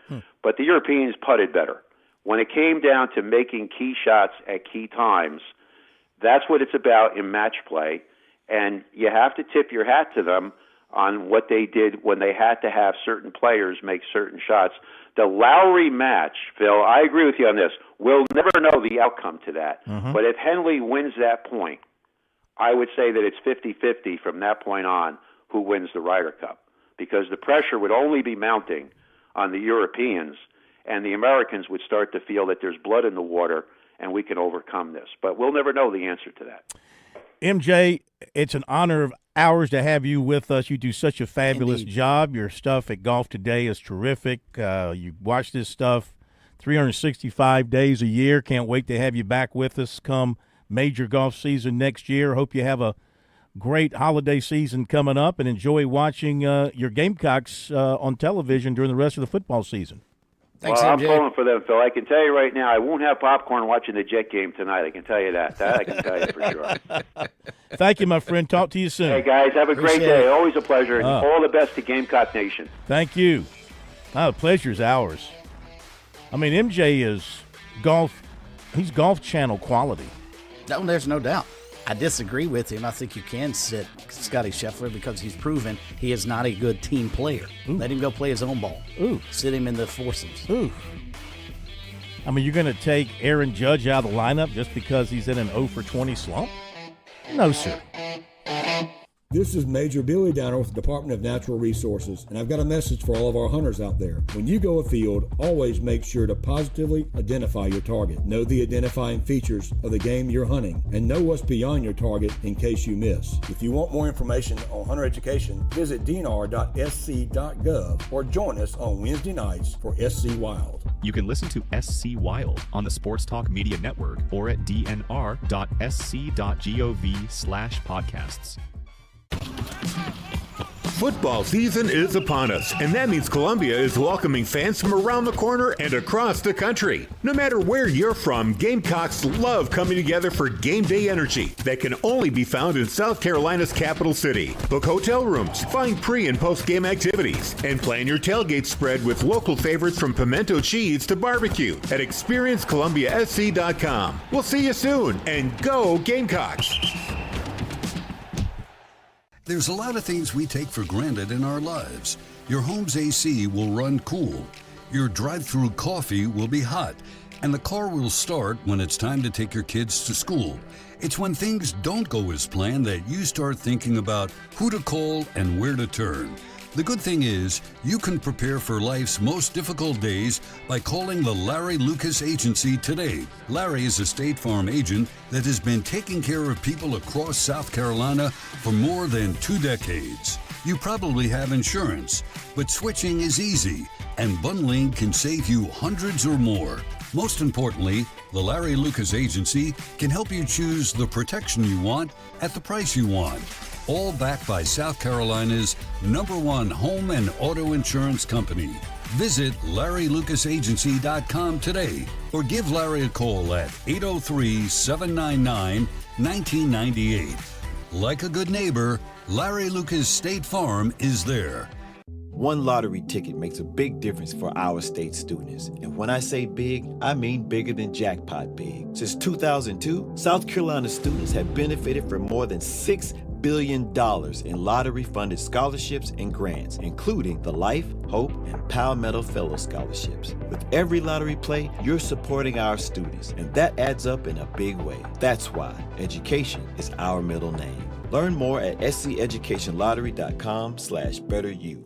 E: but the Europeans putted better. When it came down to making key shots at key times, that's what it's about in match play, and you have to tip your hat to them on what they did when they had to have certain players make certain shots. The Lowry match, Phil, I agree with you on this. We'll never know the outcome to that. But if Henley wins that point, I would say that it's 50-50 from that point on who wins the Ryder Cup, because the pressure would only be mounting on the Europeans. and the Americans would start to feel that there's blood in the water and we can overcome this. But we'll never know the answer to that.
H: MJ, it's an honor of ours to have you with us. You do such a fabulous job. Your stuff at Golf Today is terrific. You watch this stuff 365 days a year. Can't wait to have you back with us come major golf season next year. Hope you have a great holiday season coming up and enjoy watching your Gamecocks on television during the rest of the football season.
E: Thanks, well, I'm pulling for them, Phil. I can tell you right now, I won't have popcorn watching the Jet game tonight. I can tell you that. That I can tell you for sure.
H: Thank you, my friend. Talk to you soon.
E: Hey, guys, have a great day. Always a pleasure. And all the best to Gamecock Nation.
H: Thank you. The pleasure's ours. I mean, MJ is golf. He's Golf Channel quality.
I: No, there's no doubt. I disagree with him. I think you can sit Scotty Scheffler because he's proven he is not a good team player. Ooh. Let him go play his own ball.
H: Ooh.
I: Sit him in the foursomes.
H: Ooh. I mean, you're going to take Aaron Judge out of the lineup just because he's in an 0 for 20 slump? No, sir.
F: This is Major Billy Downer with the Department of Natural Resources, and I've got a message for all of our hunters out there. When you go afield, always make sure to positively identify your target. Know the identifying features of the game you're hunting, and know what's beyond your target in case you miss. If you want more information on hunter education, visit dnr.sc.gov or join us on Wednesday nights for SC Wild.
K: You can listen to SC Wild on the Sports Talk Media Network or at dnr.sc.gov/podcasts.
V: Football season is upon us, and that means Columbia is welcoming fans from around the corner and across the country. No matter where you're from, Gamecocks love coming together for game day energy that can only be found in South Carolina's capital city. Book hotel rooms, find pre- and post-game activities, and plan your tailgate spread with local favorites from pimento cheese to barbecue at experiencecolumbiasc.com. We'll see you soon, and go Gamecocks!
U: There's a lot of things we take for granted in our lives. Your home's AC will run cool. Your drive-through coffee will be hot. And the car will start when it's time to take your kids to school. It's when things don't go as planned that you start thinking about who to call and where to turn. The good thing is, you can prepare for life's most difficult days by calling the Larry Lucas Agency today. Larry is a State Farm agent that has been taking care of people across South Carolina for more than 2 decades. You probably have insurance, but switching is easy, and bundling can save you hundreds or more. Most importantly, the Larry Lucas Agency can help you choose the protection you want at the price you want. All backed by South Carolina's #1 home and auto insurance company. Visit LarryLucasAgency.com today or give Larry a call at 803-799-1998. Like a good neighbor, Larry Lucas State Farm is there.
W: One lottery ticket makes a big difference for our state students. And when I say big, I mean bigger than jackpot big. Since 2002, South Carolina students have benefited from more than $6 billion in lottery-funded scholarships and grants, including the Life, Hope, and Palmetto Fellow Scholarships. With every lottery play, you're supporting our students, and that adds up in a big way. That's why education is our middle name. Learn more at sceducationlottery.com/betteryou.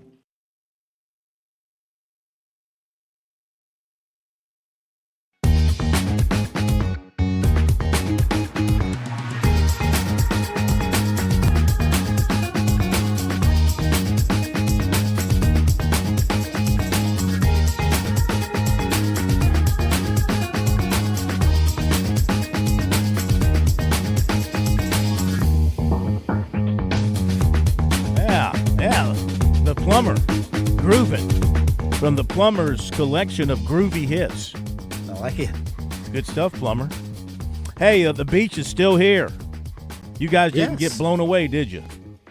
H: Plumber, Groovin', from the Plumber's collection of groovy hits.
I: I like it.
H: Good stuff, Plumber. Hey, the beach is still here. You guys didn't get blown away, did you?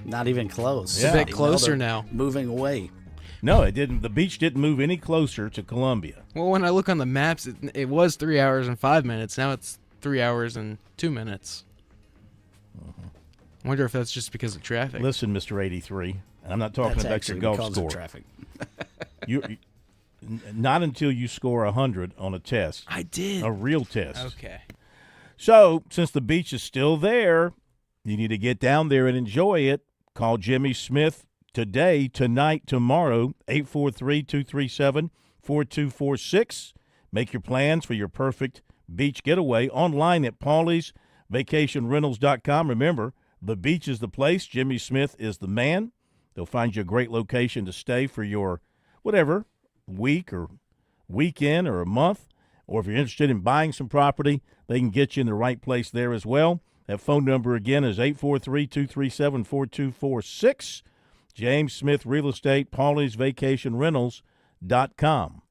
I: Not even close.
X: It's a bit closer now.
I: Moving away.
H: No, it didn't. The beach didn't move any closer to Columbia.
X: Well, when I look on the maps, it was 3 hours and 5 minutes. Now it's 3 hours and 2 minutes. I wonder if that's just because of traffic.
H: Listen, Mr. 83, and I'm not talking about your golf score.
I: Traffic.
H: Not until you score 100 on a test.
X: I did.
H: A real test.
X: Okay.
H: So, since the beach is still there, you need to get down there and enjoy it. Call Jimmy Smith today, tonight, tomorrow, 843-237-1400. 4246. Make your plans for your perfect beach getaway online at Paulie'sVacationRentals.com. Remember, the beach is the place. Jimmy Smith is the man. They'll find you a great location to stay for your whatever, week or weekend or a month. Or if you're interested in buying some property, they can get you in the right place there as well. That phone number again is 843-237-4246. James Smith Real Estate, Paulie'sVacationRentals.com.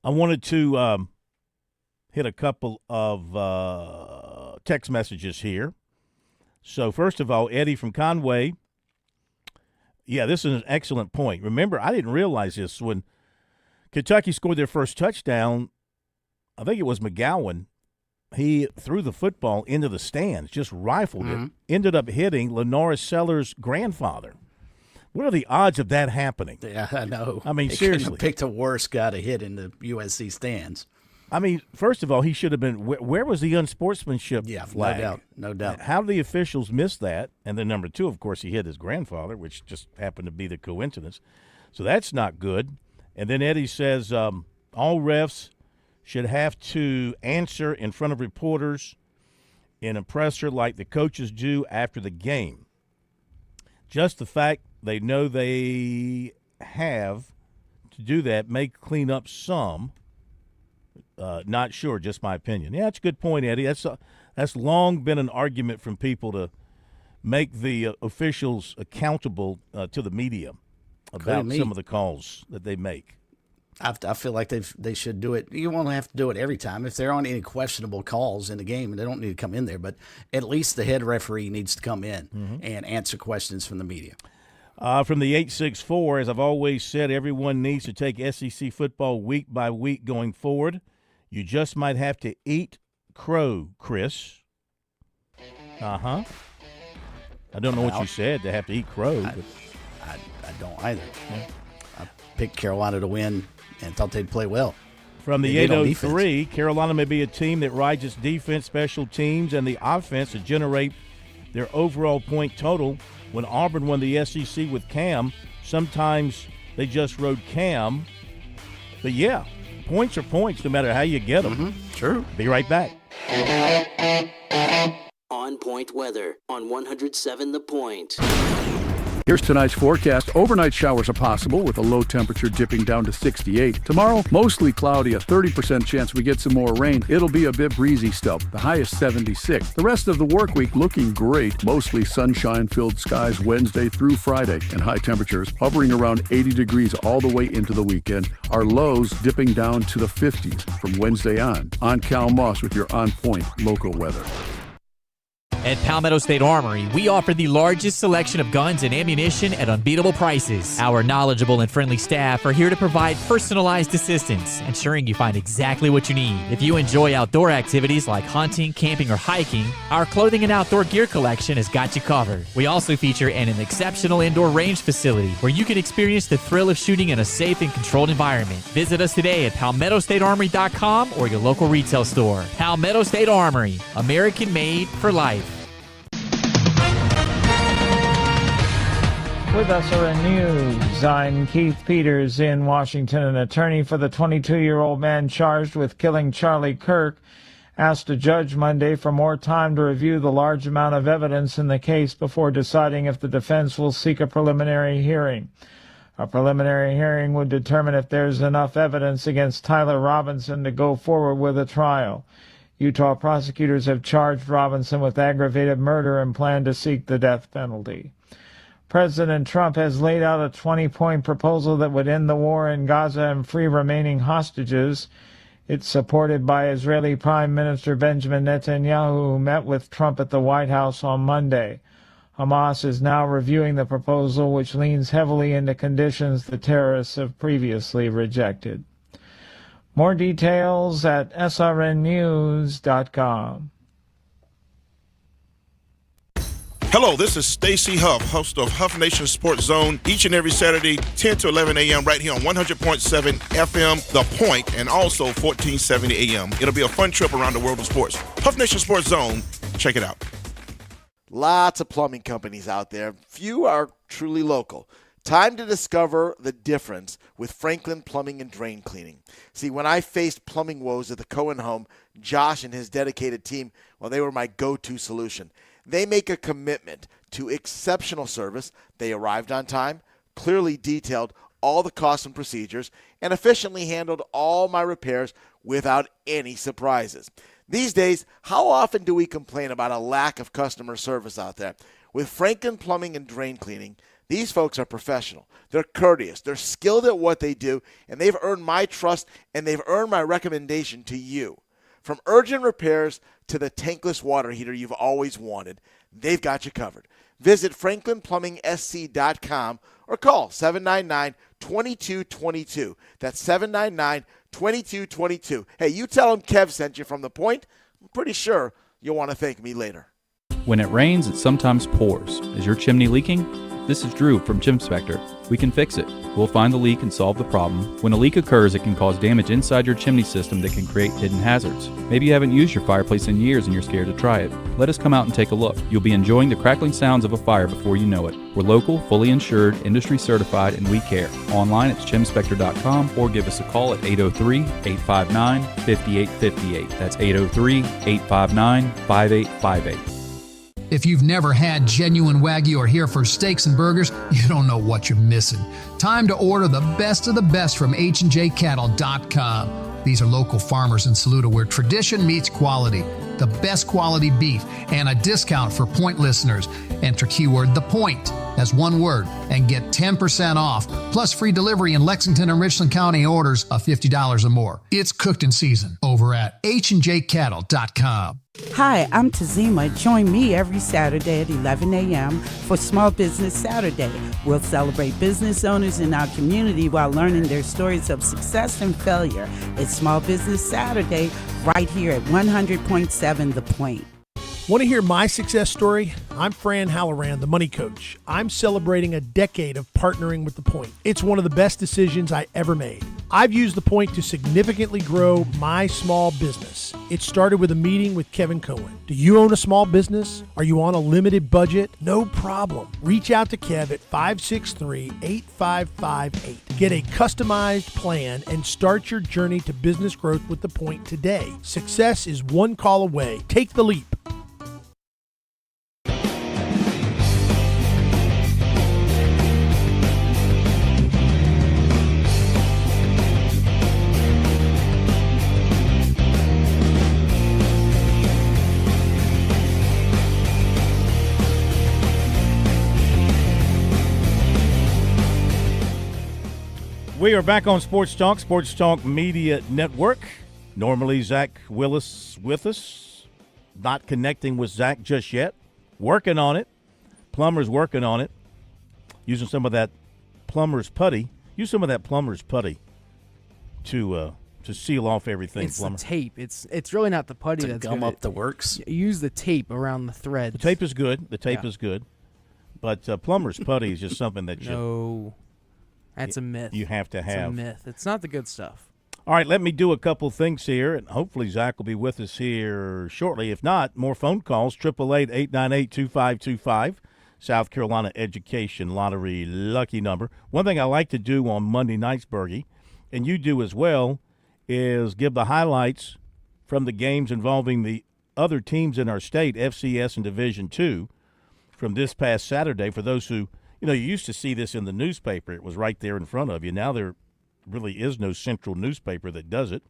H: I wanted to hit a couple of text messages here. So first of all, Eddie from Conway. Yeah, this is an excellent point. Remember, I didn't realize this. When Kentucky scored their first touchdown, I think it was McGowan, he threw the football into the stands, just rifled it, ended up hitting Lenoris Sellers' grandfather. What are the odds of that happening?
I: Yeah, I know.
H: I mean,
I: they
H: seriously.
I: Picked a worse guy to hit in the USC stands.
H: I mean, first of all, he should have been – where was the unsportsmanship flag?
I: No doubt.
H: How did the officials miss that? And then number two, of course, he hit his grandfather, which just happened to be the coincidence. So that's not good. And then Eddie says all refs should have to answer in front of reporters in a presser like the coaches do after the game. Just the fact they know they have to do that may clean up some. Not sure, just my opinion. Yeah, that's a good point, Eddie. That's long been an argument from people to make the officials accountable to the media about some of the calls that they make.
I: I feel like they should do it. You won't have to do it every time. If there aren't any questionable calls in the game, they don't need to come in there. But at least the head referee needs to come in and answer questions from the media.
H: From the 864, as I've always said, everyone needs to take SEC football week by week going forward. You just might have to eat crow, Chris. I don't know what you said, to have to eat crow.
I: I don't either. Yeah. I picked Carolina to win and thought they'd play well.
H: From the 803, Carolina may be a team that rides its defense, special teams, and the offense to generate their overall point total. When Auburn won the SEC with Cam, sometimes they just rode Cam. But, yeah, points are points no matter how you get them.
I: True.
H: Be right back.
S: On Point Weather on 107 The Point.
T: Here's tonight's forecast. Overnight showers are possible with a low temperature dipping down to 68. Tomorrow, mostly cloudy, a 30% chance we get some more rain. It'll be a bit breezy still. The high is 76. The rest of the work week looking great. Mostly sunshine-filled skies Wednesday through Friday, and high temperatures hovering around 80 degrees all the way into the weekend. Our lows dipping down to the 50s from Wednesday on. I'm Cal Moss with your On Point local weather.
G: At Palmetto State Armory, we offer the largest selection of guns and ammunition at unbeatable prices. Our knowledgeable and friendly staff are here to provide personalized assistance, ensuring you find exactly what you need. If you enjoy outdoor activities like hunting, camping, or hiking, our clothing and outdoor gear collection has got you covered. We also feature an exceptional indoor range facility where you can experience the thrill of shooting in a safe and controlled environment. Visit us today at PalmettoStateArmory.com or your local retail store. Palmetto State Armory, American made for life.
B: With SRN News, I'm Keith Peters in Washington. An attorney for the 22-year-old man charged with killing Charlie Kirk asked a judge Monday for more time to review the large amount of evidence in the case before deciding if the defense will seek a preliminary hearing. A preliminary hearing would determine if there's enough evidence against Tyler Robinson to go forward with a trial. Utah prosecutors have charged Robinson with aggravated murder and plan to seek the death penalty. President Trump has laid out a 20-point proposal that would end the war in Gaza and free remaining hostages. It's supported by Israeli Prime Minister Benjamin Netanyahu, who met with Trump at the White House on Monday. Hamas is now reviewing the proposal, which leans heavily into conditions the terrorists have previously rejected. More details at srnnews.com.
J: Hello, this is Stacy Huff, host of Huff Nation Sports Zone, each and every Saturday, 10 to 11 a.m. right here on 100.7 FM, The Point, and also 1470 a.m. It'll be a fun trip around the world of sports. Huff Nation Sports Zone, check it out.
L: Lots of plumbing companies out there. Few are truly local. Time to discover the difference with Franklin Plumbing and Drain Cleaning. See, when I faced plumbing woes at the Cohen home, Josh and his dedicated team, well, they were my go-to solution. They make a commitment to exceptional service. They arrived on time, clearly detailed all the costs and procedures, and efficiently handled all my repairs without any surprises. These days, how often do we complain about a lack of customer service out there? With Franklin Plumbing and Drain Cleaning, these folks are professional. They're courteous. They're skilled at what they do, and they've earned my trust, and they've earned my recommendation to you. From urgent repairs to the tankless water heater you've always wanted, they've got you covered. Visit franklinplumbing.sc.com or call 799-2222. That's 799-2222. Hey, you tell them Kev sent you from The Point. I'm pretty sure you'll want to thank me later.
M: When it rains, it sometimes pours. Is your chimney leaking? This is Drew from Chimspector. We can fix it. We'll find the leak and solve the problem. When a leak occurs, it can cause damage inside your chimney system that can create hidden hazards. Maybe you haven't used your fireplace in years and you're scared to try it. Let us come out and take a look. You'll be enjoying the crackling sounds of a fire before you know it. We're local, fully insured, industry certified, and we care. Online at chimspector.com or give us a call at 803-859-5858. That's 803-859-5858.
N: If you've never had genuine Wagyu or here for steaks and burgers, you don't know what you're missing. Time to order the best of the best from HandJCattle.com. These are local farmers in Saluda where tradition meets quality. The best quality beef and a discount for Point listeners. Enter keyword The Point as one word and get 10% off, plus free delivery in Lexington and Richland County orders of $50 or more. It's cooked in season over at HandJCattle.com.
O: Hi, I'm Tazima. Join me every Saturday at 11 a.m. for Small Business Saturday. We'll celebrate business owners in our community while learning their stories of success and failure. It's Small Business Saturday right here at 100.7 The Point.
Y: Want to hear my success story? I'm Fran Halloran, the money coach. I'm celebrating a decade of partnering with The Point. It's one of the best decisions I ever made. I've used The Point to significantly grow my small business. It started with a meeting with Kevin Cohen. Do you own a small business? Are you on a limited budget? No problem. Reach out to Kev at 563-8558. Get a customized plan and start your journey to business growth with The Point today. Success is one call away. Take the leap.
H: We are back on Sports Talk, Sports Talk Media Network. Normally, Zach Willis with us. Not connecting with Zach just yet. Working on it. Plummer's working on it. Using some of that plumber's putty. Use some of that plumber's putty to seal off everything.
X: It's
H: Plumber.
X: the tape. It's really not the putty
I: to
X: that's
I: gum
X: good.
I: up the works.
X: Use the tape around the threads.
H: The tape is good. The tape is good. But plumber's putty is just something that
X: that's a myth.
H: You have to have.
X: It's a myth. It's not the good stuff.
H: All right, let me do a couple things here, and hopefully Zach will be with us here shortly. If not, more phone calls, 888-898-2525, South Carolina Education Lottery lucky number. One thing I like to do on Monday nights, Bergie, and you do as well, is give the highlights from the games involving the other teams in our state, FCS and Division II, from this past Saturday. For those who, you used to see this in the newspaper. It was right there in front of you. Now there really is no central newspaper that does it.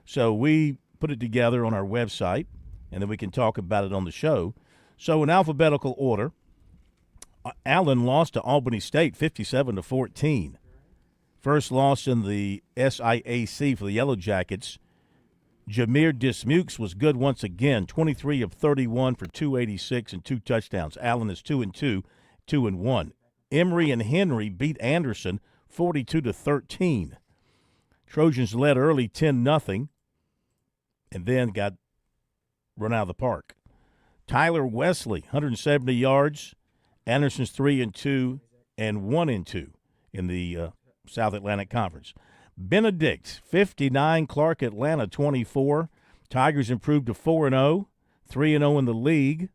H: So we put it together on our website, and then we can talk about it on the show. So in alphabetical order, Allen lost to Albany State 57-14. First loss in the SIAC for the Yellow Jackets. Jameer Dismukes was good once again, 23 of 31 for 286 and 2 touchdowns. Allen is 2-2, 2-1. Emory and Henry beat Anderson 42-13. Trojans led early 10-0 and then got run out of the park. Tyler Wesley, 170 yards. Anderson's 3-2 and 1-2 in the South Atlantic Conference. Benedict, 59. Clark Atlanta, 24. Tigers improved to 4-0, 3-0 in the league.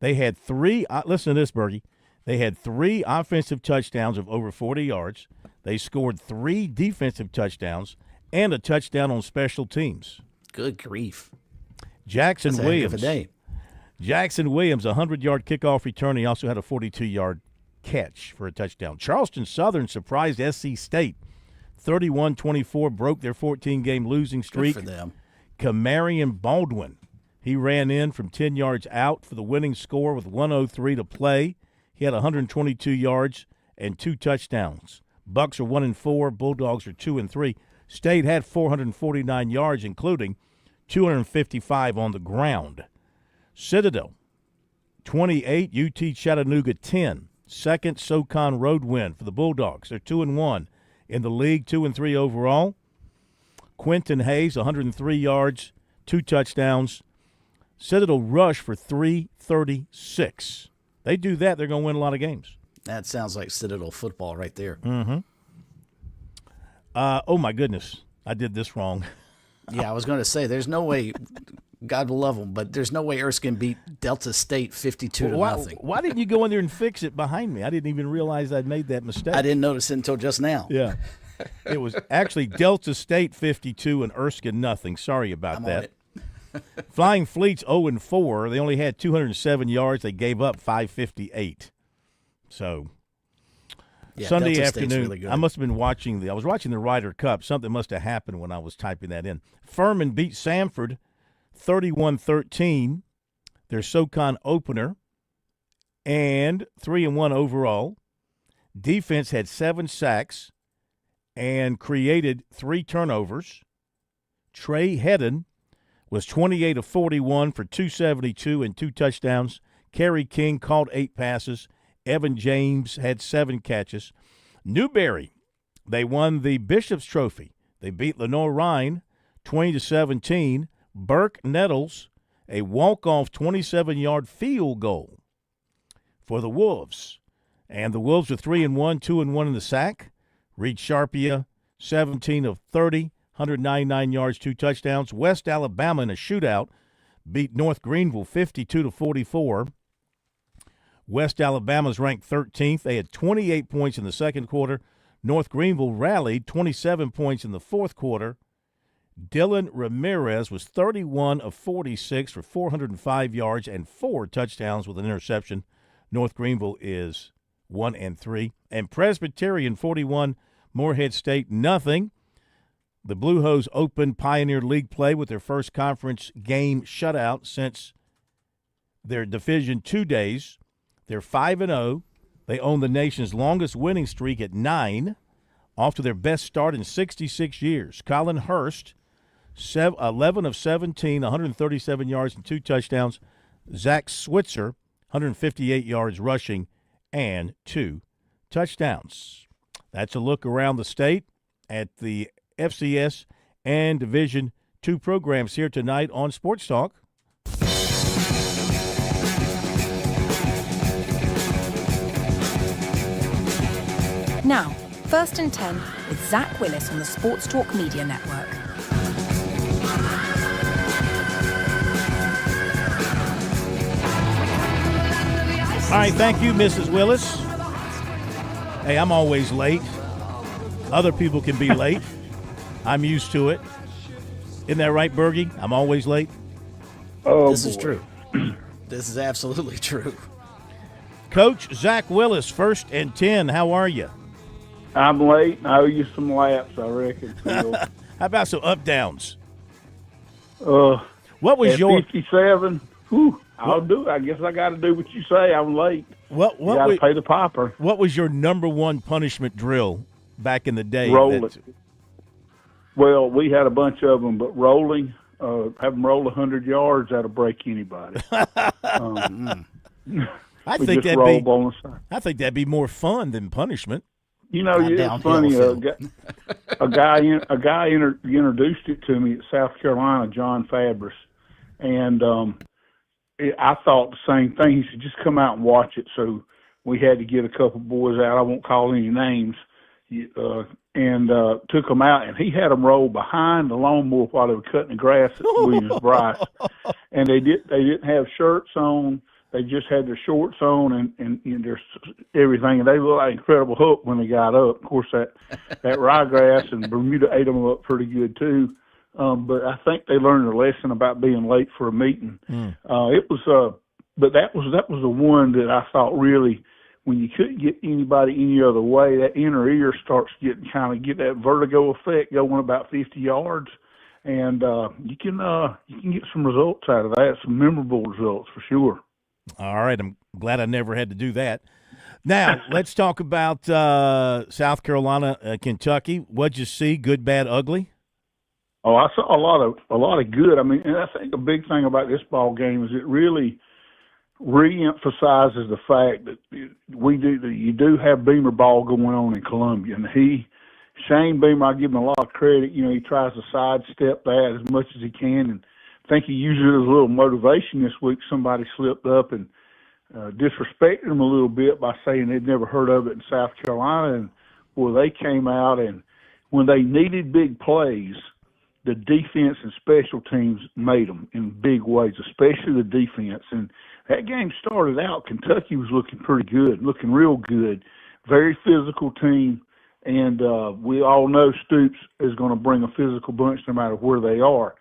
H: They had listen to this, Bergie. They had 3 offensive touchdowns of over 40 yards. They scored 3 defensive touchdowns and a touchdown on special teams.
I: Good grief.
H: Jackson
I: That's a
H: Williams.
I: heck of a day.
H: Jackson Williams, a 100-yard kickoff return. He also had a 42-yard catch for a touchdown. Charleston Southern surprised SC State. 31-24, broke their 14-game losing streak.
I: Good for them.
H: Kamarion Baldwin, he ran in from 10 yards out for the winning score with 1:03 to play. He had 122 yards and 2 touchdowns. Bucks are 1-4. Bulldogs are 2-3. State had 449 yards, including 255 on the ground. Citadel, 28. UT Chattanooga, 10. Second SoCon road win for the Bulldogs. They're 2-1 in the league, 2-3 overall. Quentin Hayes, 103 yards, 2 touchdowns. Citadel rushed for 336. They do that, they're going to win a lot of games.
I: That sounds like Citadel football right there.
H: Mm-hmm. Oh, my goodness. I did this wrong.
I: Yeah, I was going to say, there's no way, God will love them, but there's no way Erskine beat Delta State 52-0.
H: Why didn't you go in there and fix it behind me? I didn't even realize I'd made that mistake.
I: I didn't notice it until just now.
H: Yeah. It was actually Delta State 52 and Erskine nothing. Sorry about
I: I'm
H: that. Flying Fleets 0-4. They only had 207 yards. They gave up 558. So
I: yeah,
H: Sunday
I: Delta State's
H: afternoon,
I: really good.
H: I must have been watching I was watching the Ryder Cup. Something must have happened when I was typing that in. Furman beat Samford 31-13. Their SoCon opener, and 3-1 overall. Defense had 7 sacks and created 3 turnovers. Trey Hedden was 28 of 41 for 272 and 2 touchdowns. Kerry King caught 8 passes. Evan James had 7 catches. Newberry, they won the Bishop's Trophy. They beat Lenore Rhine 20-17. Burke Nettles, a walk-off 27-yard field goal for the Wolves. And the Wolves are 3-1, 2-1 in the sack. Reed Sharpia, 17 of 30, 199 yards, 2 touchdowns. West Alabama in a shootout beat North Greenville 52-44. West Alabama's ranked 13th. They had 28 points in the second quarter. North Greenville rallied 27 points in the fourth quarter. Dylan Ramirez was 31 of 46 for 405 yards and 4 touchdowns with an interception. North Greenville is 1-3. And Presbyterian 41, Morehead State nothing. The Blue Hose opened Pioneer League play with their first conference game shutout since their Division II days. They're 5-0. They own the nation's longest winning streak at 9, off to their best start in 66 years. Colin Hurst, 11 of 17, 137 yards and 2 touchdowns. Zach Switzer, 158 yards rushing and 2 touchdowns. That's a look around the state at the FCS and Division II programs here tonight on Sports Talk.
A: Now, First and 10 with Zach Willis on the Sports Talk Media Network.
H: All right, thank you, Mrs. Willis. Hey, I'm always late. Other people can be late. I'm used to it. Isn't that right, Bergie? I'm always late.
I: Oh, this is true. This is absolutely true.
H: Coach Zach Willis, First and 10. How are you?
C: I'm late, and I owe you some laps, I reckon, Phil.
H: How about some up-downs?
C: What
H: was your
C: 57? Whew, I'll do it. I guess I got to do what you say. I'm late.
H: What
C: you got to pay the piper.
H: What was your number one punishment drill back in the day?
C: Rolling. Well, we had a bunch of them, but rolling, have them roll 100 yards, that'll break anybody.
H: I think that'd be more fun than punishment.
C: You know, it's funny. A guy introduced it to me at South Carolina, John Fabris, and I thought the same thing. He said, "Just come out and watch it." So we had to get a couple boys out. I won't call any names, and took them out. And he had them roll behind the lawnmower while they were cutting the grass at Williams Bryce. And they didn't have shirts on. They just had their shorts on and their everything, and they looked like Incredible Hulk when they got up. Of course, that ryegrass and Bermuda ate them up pretty good too. But I think they learned a lesson about being late for a meeting. But that was the one that I thought really, when you couldn't get anybody any other way, that inner ear starts getting get that vertigo effect going about 50 yards, and you can get some results out of that, some memorable results for sure.
H: All right, I'm glad I never had to do that. Now let's talk about South Carolina, Kentucky. What'd you see? Good, bad, ugly?
C: Oh, I saw a lot of good. I mean, and I think a big thing about this ball game is it really re-emphasizes the fact that you do have Beamer ball going on in Columbia, and Shane Beamer, I give him a lot of credit. You know, he tries to sidestep that as much as he can, and I think he used it as a little motivation this week. Somebody slipped up and disrespected him a little bit by saying they'd never heard of it in South Carolina, and well, they came out, and when they needed big plays, the defense and special teams made them in big ways, especially the defense. And that game started out, Kentucky was looking pretty good, looking real good, very physical team. And we all know Stoops is going to bring a physical bunch no matter where they are.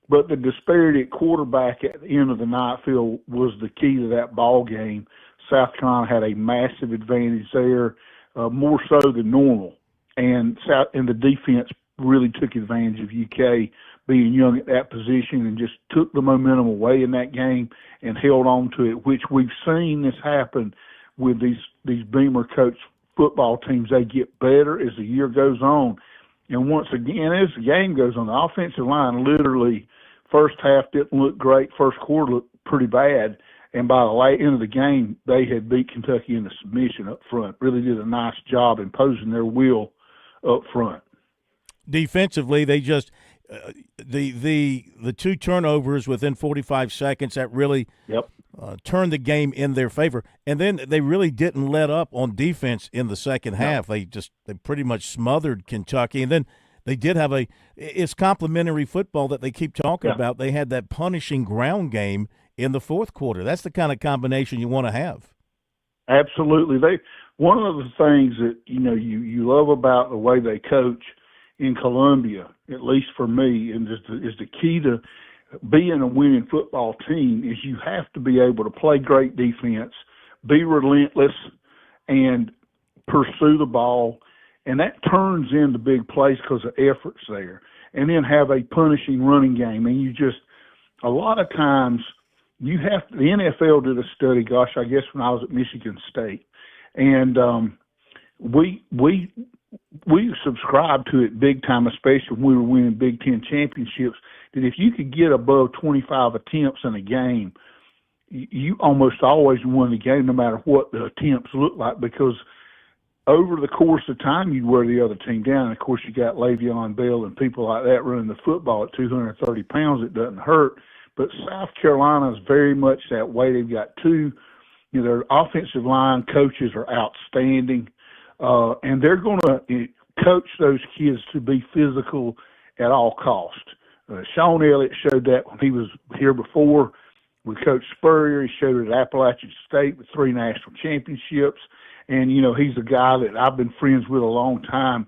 C: But the disparity at quarterback at the end of the night, Phil, was the key to that ball game. South Carolina had a massive advantage there, more so than normal. And the defense really took advantage of UK being young at that position and just took the momentum away in that game and held on to it, which we've seen this happen with these Beamer coach football teams. They get better as the year goes on. And once again, as the game goes on, the offensive line literally, first half didn't look great, first quarter looked pretty bad, and by the late end of the game, they had beat Kentucky in the submission up front. Really did a nice job imposing their will up front.
H: Defensively, they just the two turnovers within 45 seconds that really turned the game in their favor, and then they really didn't let up on defense in the second half. They pretty much smothered Kentucky, and then they did have it's complementary football that they keep talking about. They had that punishing ground game in the fourth quarter. That's the kind of combination you want to have.
C: Absolutely. One of the things that you love about the way they coach in Columbia, at least for me, and is the key to being a winning football team, is you have to be able to play great defense, be relentless, and pursue the ball, and that turns into big plays because the effort's there, and then have a punishing running game. And a lot of times, the NFL did a study, I guess when I was at Michigan State, and we subscribed to it big time, especially when we were winning Big Ten championships, that if you could get above 25 attempts in a game, you almost always won the game no matter what the attempts looked like, because over the course of time, you'd wear the other team down. And of course, you got Le'Veon Bell and people like that running the football at 230 pounds. It doesn't hurt. But South Carolina is very much that way. They've got their offensive line coaches are outstanding. And they're going to coach those kids to be physical at all costs. Sean Elliott showed that when he was here before with Coach Spurrier. He showed it at Appalachian State with 3 national championships. And, he's a guy that I've been friends with a long time.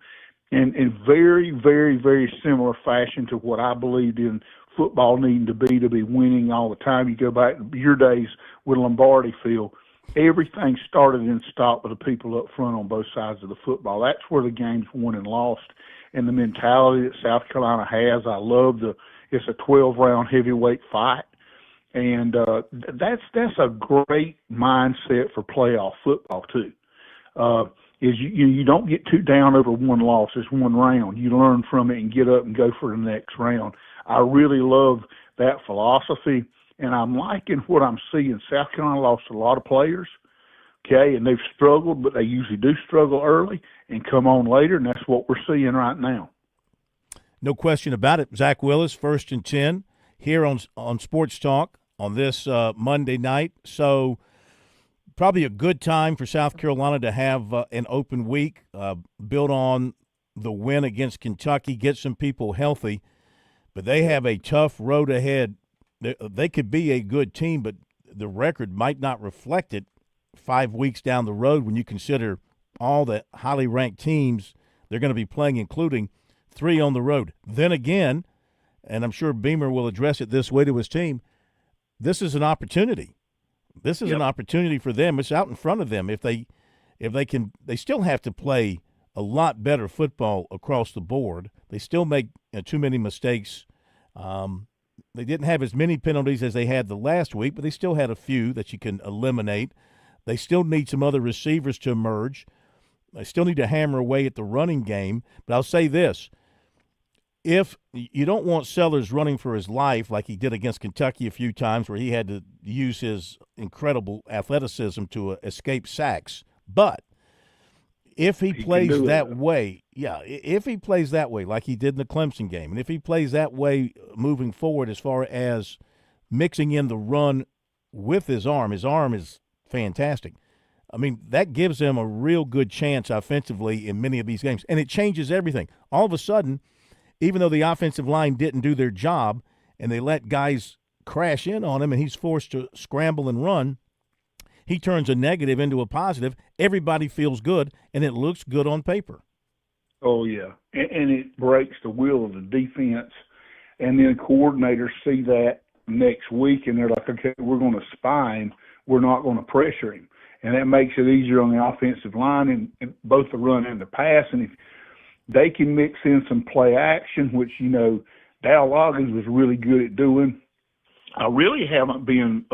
C: And in very, very, very similar fashion to what I believed in football needing to be winning all the time. You go back to your days with Lombardi Field. Everything started and stopped with the people up front on both sides of the football. That's where the game's won and lost. And the mentality that South Carolina has, I love it's a 12-round heavyweight fight. And that's a great mindset for playoff football too. Is you don't get too down over one loss. It's one round. You learn from it and get up and go for the next round. I really love that philosophy. And I'm liking what I'm seeing. South Carolina lost a lot of players, okay, and they've struggled, but they usually do struggle early and come on later, and that's what we're seeing right now.
H: No question about it. Zach Willis, 1st and 10, here on Sports Talk on this Monday night. So probably a good time for South Carolina to have an open week, build on the win against Kentucky, get some people healthy. But they have a tough road ahead. They could be a good team, but the record might not reflect it 5 weeks down the road when you consider all the highly ranked teams they're going to be playing, including 3 on the road. Then again, and I'm sure Beamer will address it this way to his team, this is an opportunity. This is an opportunity for them. It's out in front of them. If they can, they still have to play a lot better football across the board. They still make too many mistakes. They didn't have as many penalties as they had the last week, but they still had a few that you can eliminate. They still need some other receivers to emerge. They still need to hammer away at the running game. But I'll say this. If you don't want Sellers running for his life like he did against Kentucky a few times where he had to use his incredible athleticism to escape sacks, but if he plays that way, if he plays that way like he did in the Clemson game, and if he plays that way moving forward as far as mixing in the run with his arm is fantastic. I mean, that gives him a real good chance offensively in many of these games, and it changes everything. All of a sudden, even though the offensive line didn't do their job and they let guys crash in on him and he's forced to scramble and run, he turns a negative into a positive. Everybody feels good, and it looks good on paper.
C: Oh, yeah. And it breaks the will of the defense. And then coordinators see that next week, and they're like, okay, we're going to spy him. We're not going to pressure him. And that makes it easier on the offensive line and both the run and the pass. And if they can mix in some play action, which, Dow Loggins was really good at doing. I really haven't been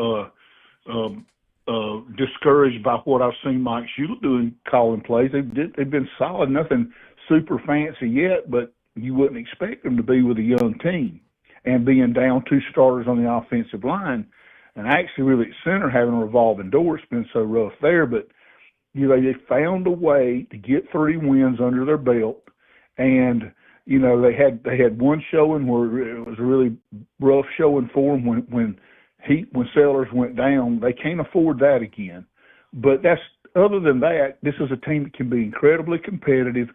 C: discouraged by what I've seen Mike Shula doing calling plays. They've been solid, nothing super fancy yet, but you wouldn't expect them to be with a young team. And being down 2 starters on the offensive line, and actually really at center having a revolving door, it's been so rough there. But, they found a way to get 3 wins under their belt. And, they had one showing where it was a really rough showing for them when Sellers went down. They can't afford that again. But other than that, this is a team that can be incredibly competitive.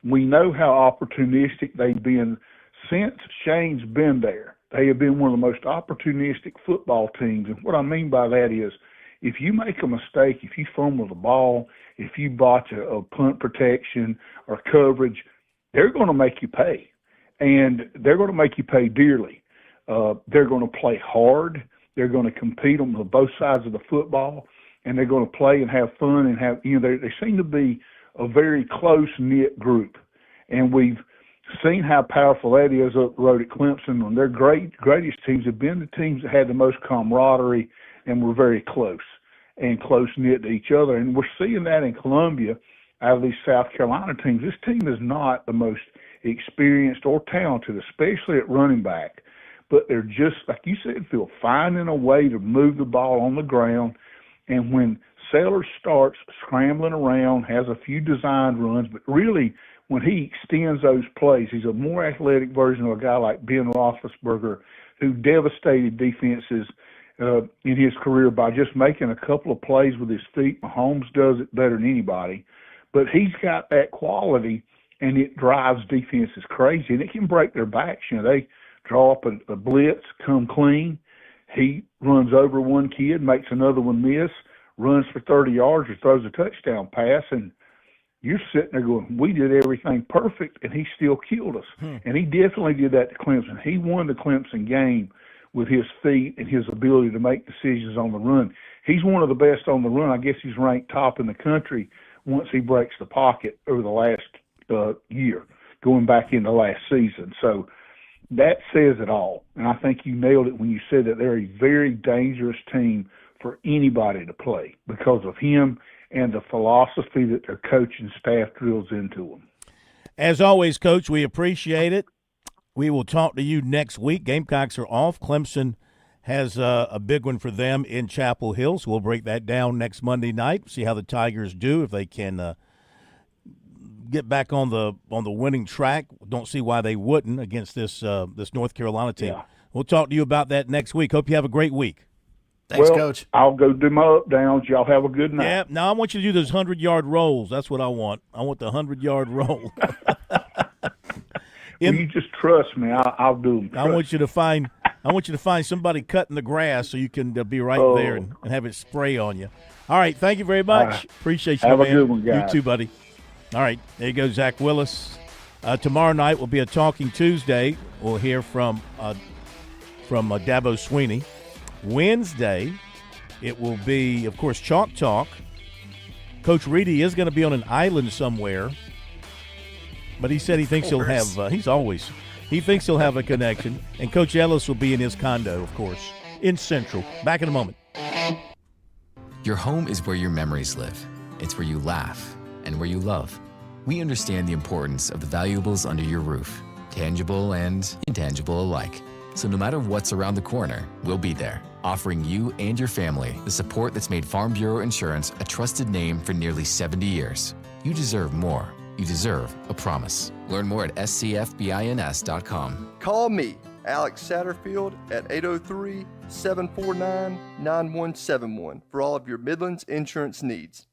C: We know how opportunistic they've been since Shane's been there. They have been one of the most opportunistic football teams. And what I mean by that is if you make a mistake, if you fumble the ball, if you botch a punt protection or coverage, they're going to make you pay. And they're going to make you pay dearly. They're going to play hard. They're going to compete on both sides of the football, and they're going to play and have fun and have, they seem to be a very close-knit group. And we've seen how powerful that is up the road at Clemson. And their greatest teams have been the teams that had the most camaraderie and were very close and close-knit to each other. And we're seeing that in Columbia out of these South Carolina teams. This team is not the most experienced or talented, especially at running back. But they're just, like you said, Phil, finding a way to move the ball on the ground. And when Sellers starts scrambling around, has a few designed runs, but really when he extends those plays, he's a more athletic version of a guy like Ben Roethlisberger, who devastated defenses in his career by just making a couple of plays with his feet. Mahomes does it better than anybody. But he's got that quality, and it drives defenses crazy, and it can break their backs. They draw up a blitz, come clean. He runs over one kid, makes another one miss, runs for 30 yards or throws a touchdown pass, and you're sitting there going, we did everything perfect, and he still killed us. And he definitely did that to Clemson. He won the Clemson game with his feet and his ability to make decisions on the run. He's one of the best on the run. I guess he's ranked top in the country once he breaks the pocket over the last year, going back into last season. So that says it all. And I think you nailed it when you said that they're a very dangerous team for anybody to play because of him and the philosophy that their coaching staff drills into them.
H: As always, Coach, we appreciate it. We will talk to you next week. Gamecocks are off. Clemson has a big one for them in Chapel Hill, so we'll break that down next Monday night, see how the Tigers do, if they can get back on the winning track. Don't see why they wouldn't against this North Carolina team. Yeah. We'll talk to you about that next week. Hope you have a great week.
I: Thanks, Coach.
C: I'll go do my up downs. Y'all have a good night.
H: Yeah. Now I want you to do those 100-yard rolls. That's what I want. I want the 100-yard roll.
C: You just trust me. I'll do them.
H: I want you to find I want you to find somebody cutting the grass so you can be right there and have it spray on you. All right, thank you very much. Appreciate you,
C: Have
H: man.
C: a good one, guys.
H: You too, buddy. All right, there you go, Zach Willis. Tomorrow night will be a Talking Tuesday. We'll hear from Dabo Sweeney. Wednesday, it will be, of course, Chalk Talk. Coach Reedy is going to be on an island somewhere, but he said he thinks he'll have. He thinks he'll have a connection. And Coach Ellis will be in his condo, of course, in Central. Back in a moment.
D: Your home is where your memories live. It's where you laugh and where you love. We understand the importance of the valuables under your roof, tangible and intangible alike. So no matter what's around the corner, we'll be there, offering you and your family the support that's made Farm Bureau Insurance a trusted name for nearly 70 years. You deserve more. You deserve a promise. Learn more at scfbins.com.
E: Call me, Alex Satterfield, at 803-749-9171 for all of your Midlands insurance needs.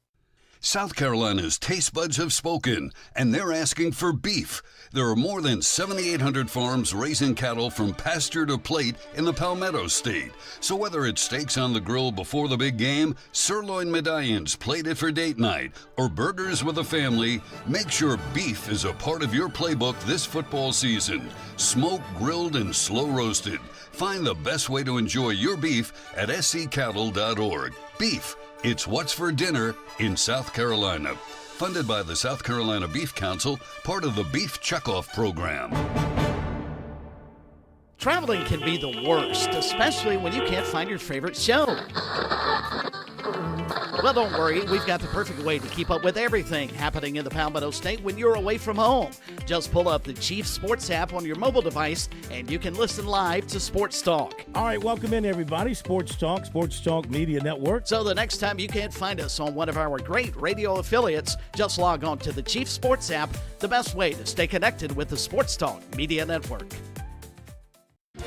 U: South Carolina's taste buds have spoken, and they're asking for beef. There are more than 7,800 farms raising cattle from pasture to plate in the Palmetto State. So whether it's steaks on the grill before the big game, sirloin medallions plated for date night, or burgers with a family, make sure beef is a part of your playbook this football season. Smoked, grilled, and slow roasted. Find the best way to enjoy your beef at sccattle.org. Beef. It's what's for dinner in South Carolina. Funded by the South Carolina Beef Council, part of the Beef Checkoff program.
I: Traveling can be the worst, especially when you can't find your favorite show. Well, don't worry. We've got the perfect way to keep up with everything happening in the Palmetto State when you're away from home. Just pull up the Chief Sports app on your mobile device, and you can listen live to Sports Talk.
H: All right, welcome in, everybody. Sports Talk Media Network.
I: So the next time you can't find us on one of our great radio affiliates, just log on to the Chief Sports app, the best way to stay connected with the Sports Talk Media Network.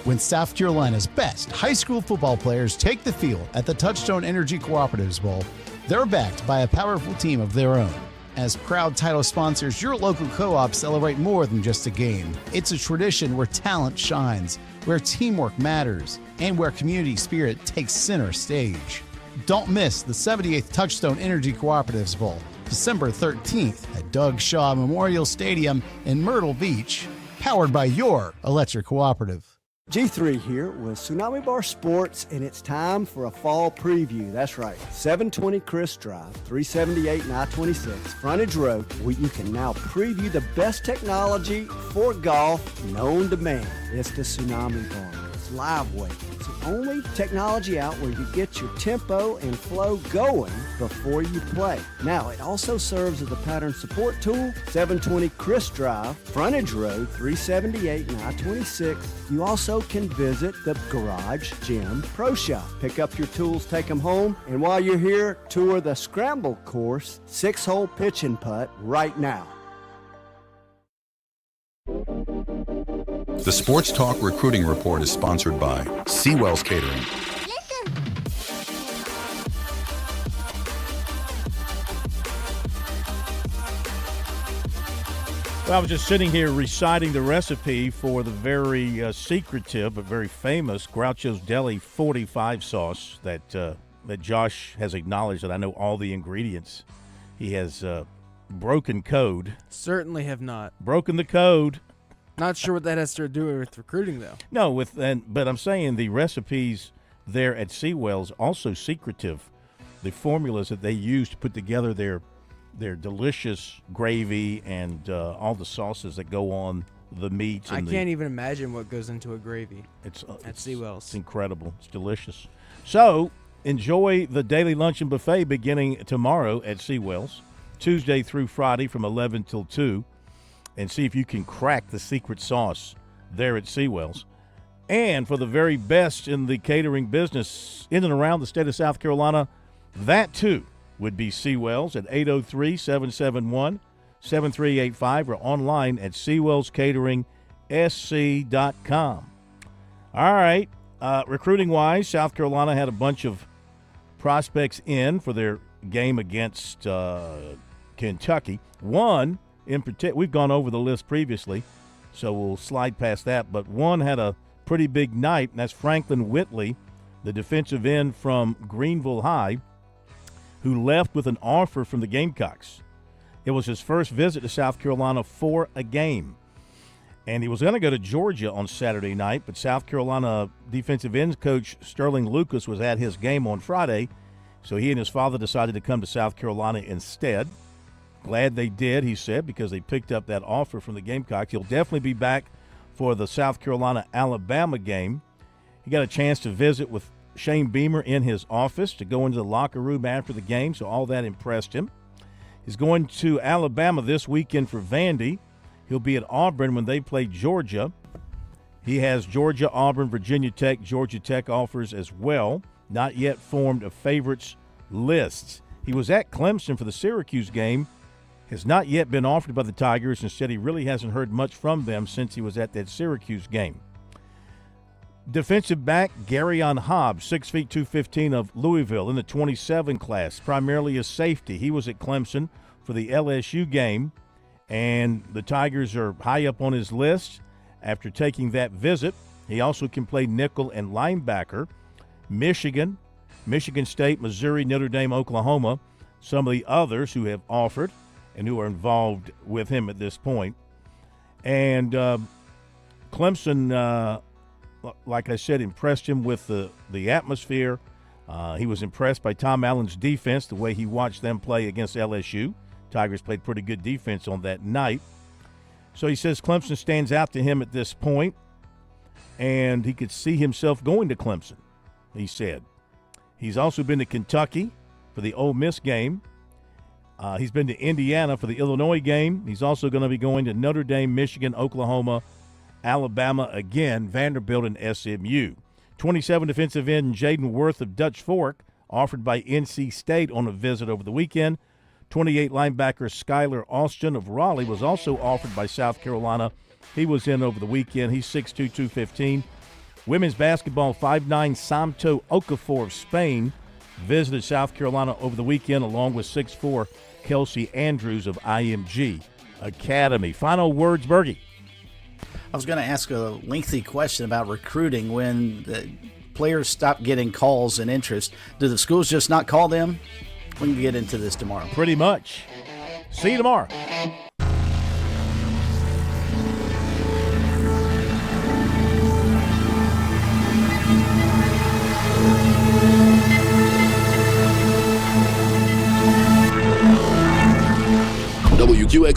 P: When South Carolina's best high school football players take the field at the Touchstone Energy Cooperatives Bowl, they're backed by a powerful team of their own. As proud title sponsors, your local co-ops celebrate more than just a game. It's a tradition where talent shines, where teamwork matters, and where community spirit takes center stage. Don't miss the 78th Touchstone Energy Cooperatives Bowl, December 13th at Doug Shaw Memorial Stadium in Myrtle Beach, powered by your electric cooperative.
Q: G3 here with Tsunami Bar Sports, and it's time for a fall preview. That's right, 720 Chris Drive, 378 and I-26, Frontage Road, where you can now preview the best technology for golf known to man. It's the Tsunami Bar. It's live weight. It's the only technology out where you get your tempo and flow going before you play. Now, it also serves as a pattern support tool. 720 Chris Drive, Frontage Road, 378 and I-26. You also can visit the Garage Gym Pro Shop. Pick up your tools, take them home, and while you're here, tour the Scramble Course 6-hole pitch and putt right now.
R: The Sports Talk Recruiting Report is sponsored by Seawell's Catering.
H: Well, I was just sitting here reciting the recipe for the very secretive but very famous Groucho's Deli 45 sauce that Josh has acknowledged that I know all the ingredients. He has broken code.
X: Certainly have not.
H: Broken the code.
X: Not sure what that has to do with recruiting, though.
H: No, but I'm saying the recipes there at Seawell's also secretive. The formulas that they use to put together their delicious gravy and all the sauces that go on the meats.
X: I can't even imagine what goes into a gravy at Seawell's.
H: It's incredible. It's delicious. So enjoy the daily luncheon buffet beginning tomorrow at Seawell's, Tuesday through Friday from 11 till 2. And see if you can crack the secret sauce there at Seawell's. And for the very best in the catering business in and around the state of South Carolina, that too would be Seawell's at 803-771-7385 or online at SeawellsCateringSC.com. All right, recruiting-wise, South Carolina had a bunch of prospects in for their game against Kentucky. One in particular, we've gone over the list previously, so we'll slide past that, but one had a pretty big night, and that's Franklin Whitley, the defensive end from Greenville High, who left with an offer from the Gamecocks. It was his first visit to South Carolina for a game. And he was going to go to Georgia on Saturday night, but South Carolina defensive ends coach Sterling Lucas was at his game on Friday, so he and his father decided to come to South Carolina instead. Glad they did, he said, because they picked up that offer from the Gamecocks. He'll definitely be back for the South Carolina-Alabama game. He got a chance to visit with Shane Beamer in his office, to go into the locker room after the game, so all that impressed him. He's going to Alabama this weekend for Vandy. He'll be at Auburn when they play Georgia. He has Georgia, Auburn, Virginia Tech, Georgia Tech offers as well. Not yet formed a favorites list. He was at Clemson for the Syracuse game. Has not yet been offered by the Tigers. Instead, he really hasn't heard much from them since he was at that Syracuse game. Defensive back Garyon Hobbs, 6 feet 215 of Louisville in the 27 class, primarily a safety. He was at Clemson for the LSU game, and the Tigers are high up on his list after taking that visit. He also can play nickel and linebacker. Michigan, Michigan State, Missouri, Notre Dame, Oklahoma, some of the others who have offered and who are involved with him at this point. And Clemson, like I said, impressed him with the atmosphere. He was impressed by Tom Allen's defense, the way he watched them play against LSU. Tigers played pretty good defense on that night. So he says Clemson stands out to him at this point, and he could see himself going to Clemson, he said. He's also been to Kentucky for the Ole Miss game. He's been to Indiana for the Illinois game. He's also going to be going to Notre Dame, Michigan, Oklahoma, Alabama again, Vanderbilt, and SMU. 27 defensive end Jaden Worth of Dutch Fork, offered by NC State on a visit over the weekend. 28 linebacker Skylar Austin of Raleigh was also offered by South Carolina. He was in over the weekend. He's 6'2", 215. Women's basketball 5'9", Samto Okafor of Spain visited South Carolina over the weekend, along with 6'4", Kelsey Andrews of IMG Academy. Final words, Bergie.
I: I was going to ask a lengthy question about recruiting. When the players stop getting calls and interest, do the schools just not call them? We can get into this tomorrow.
H: Pretty much. See you tomorrow.
R: WQXL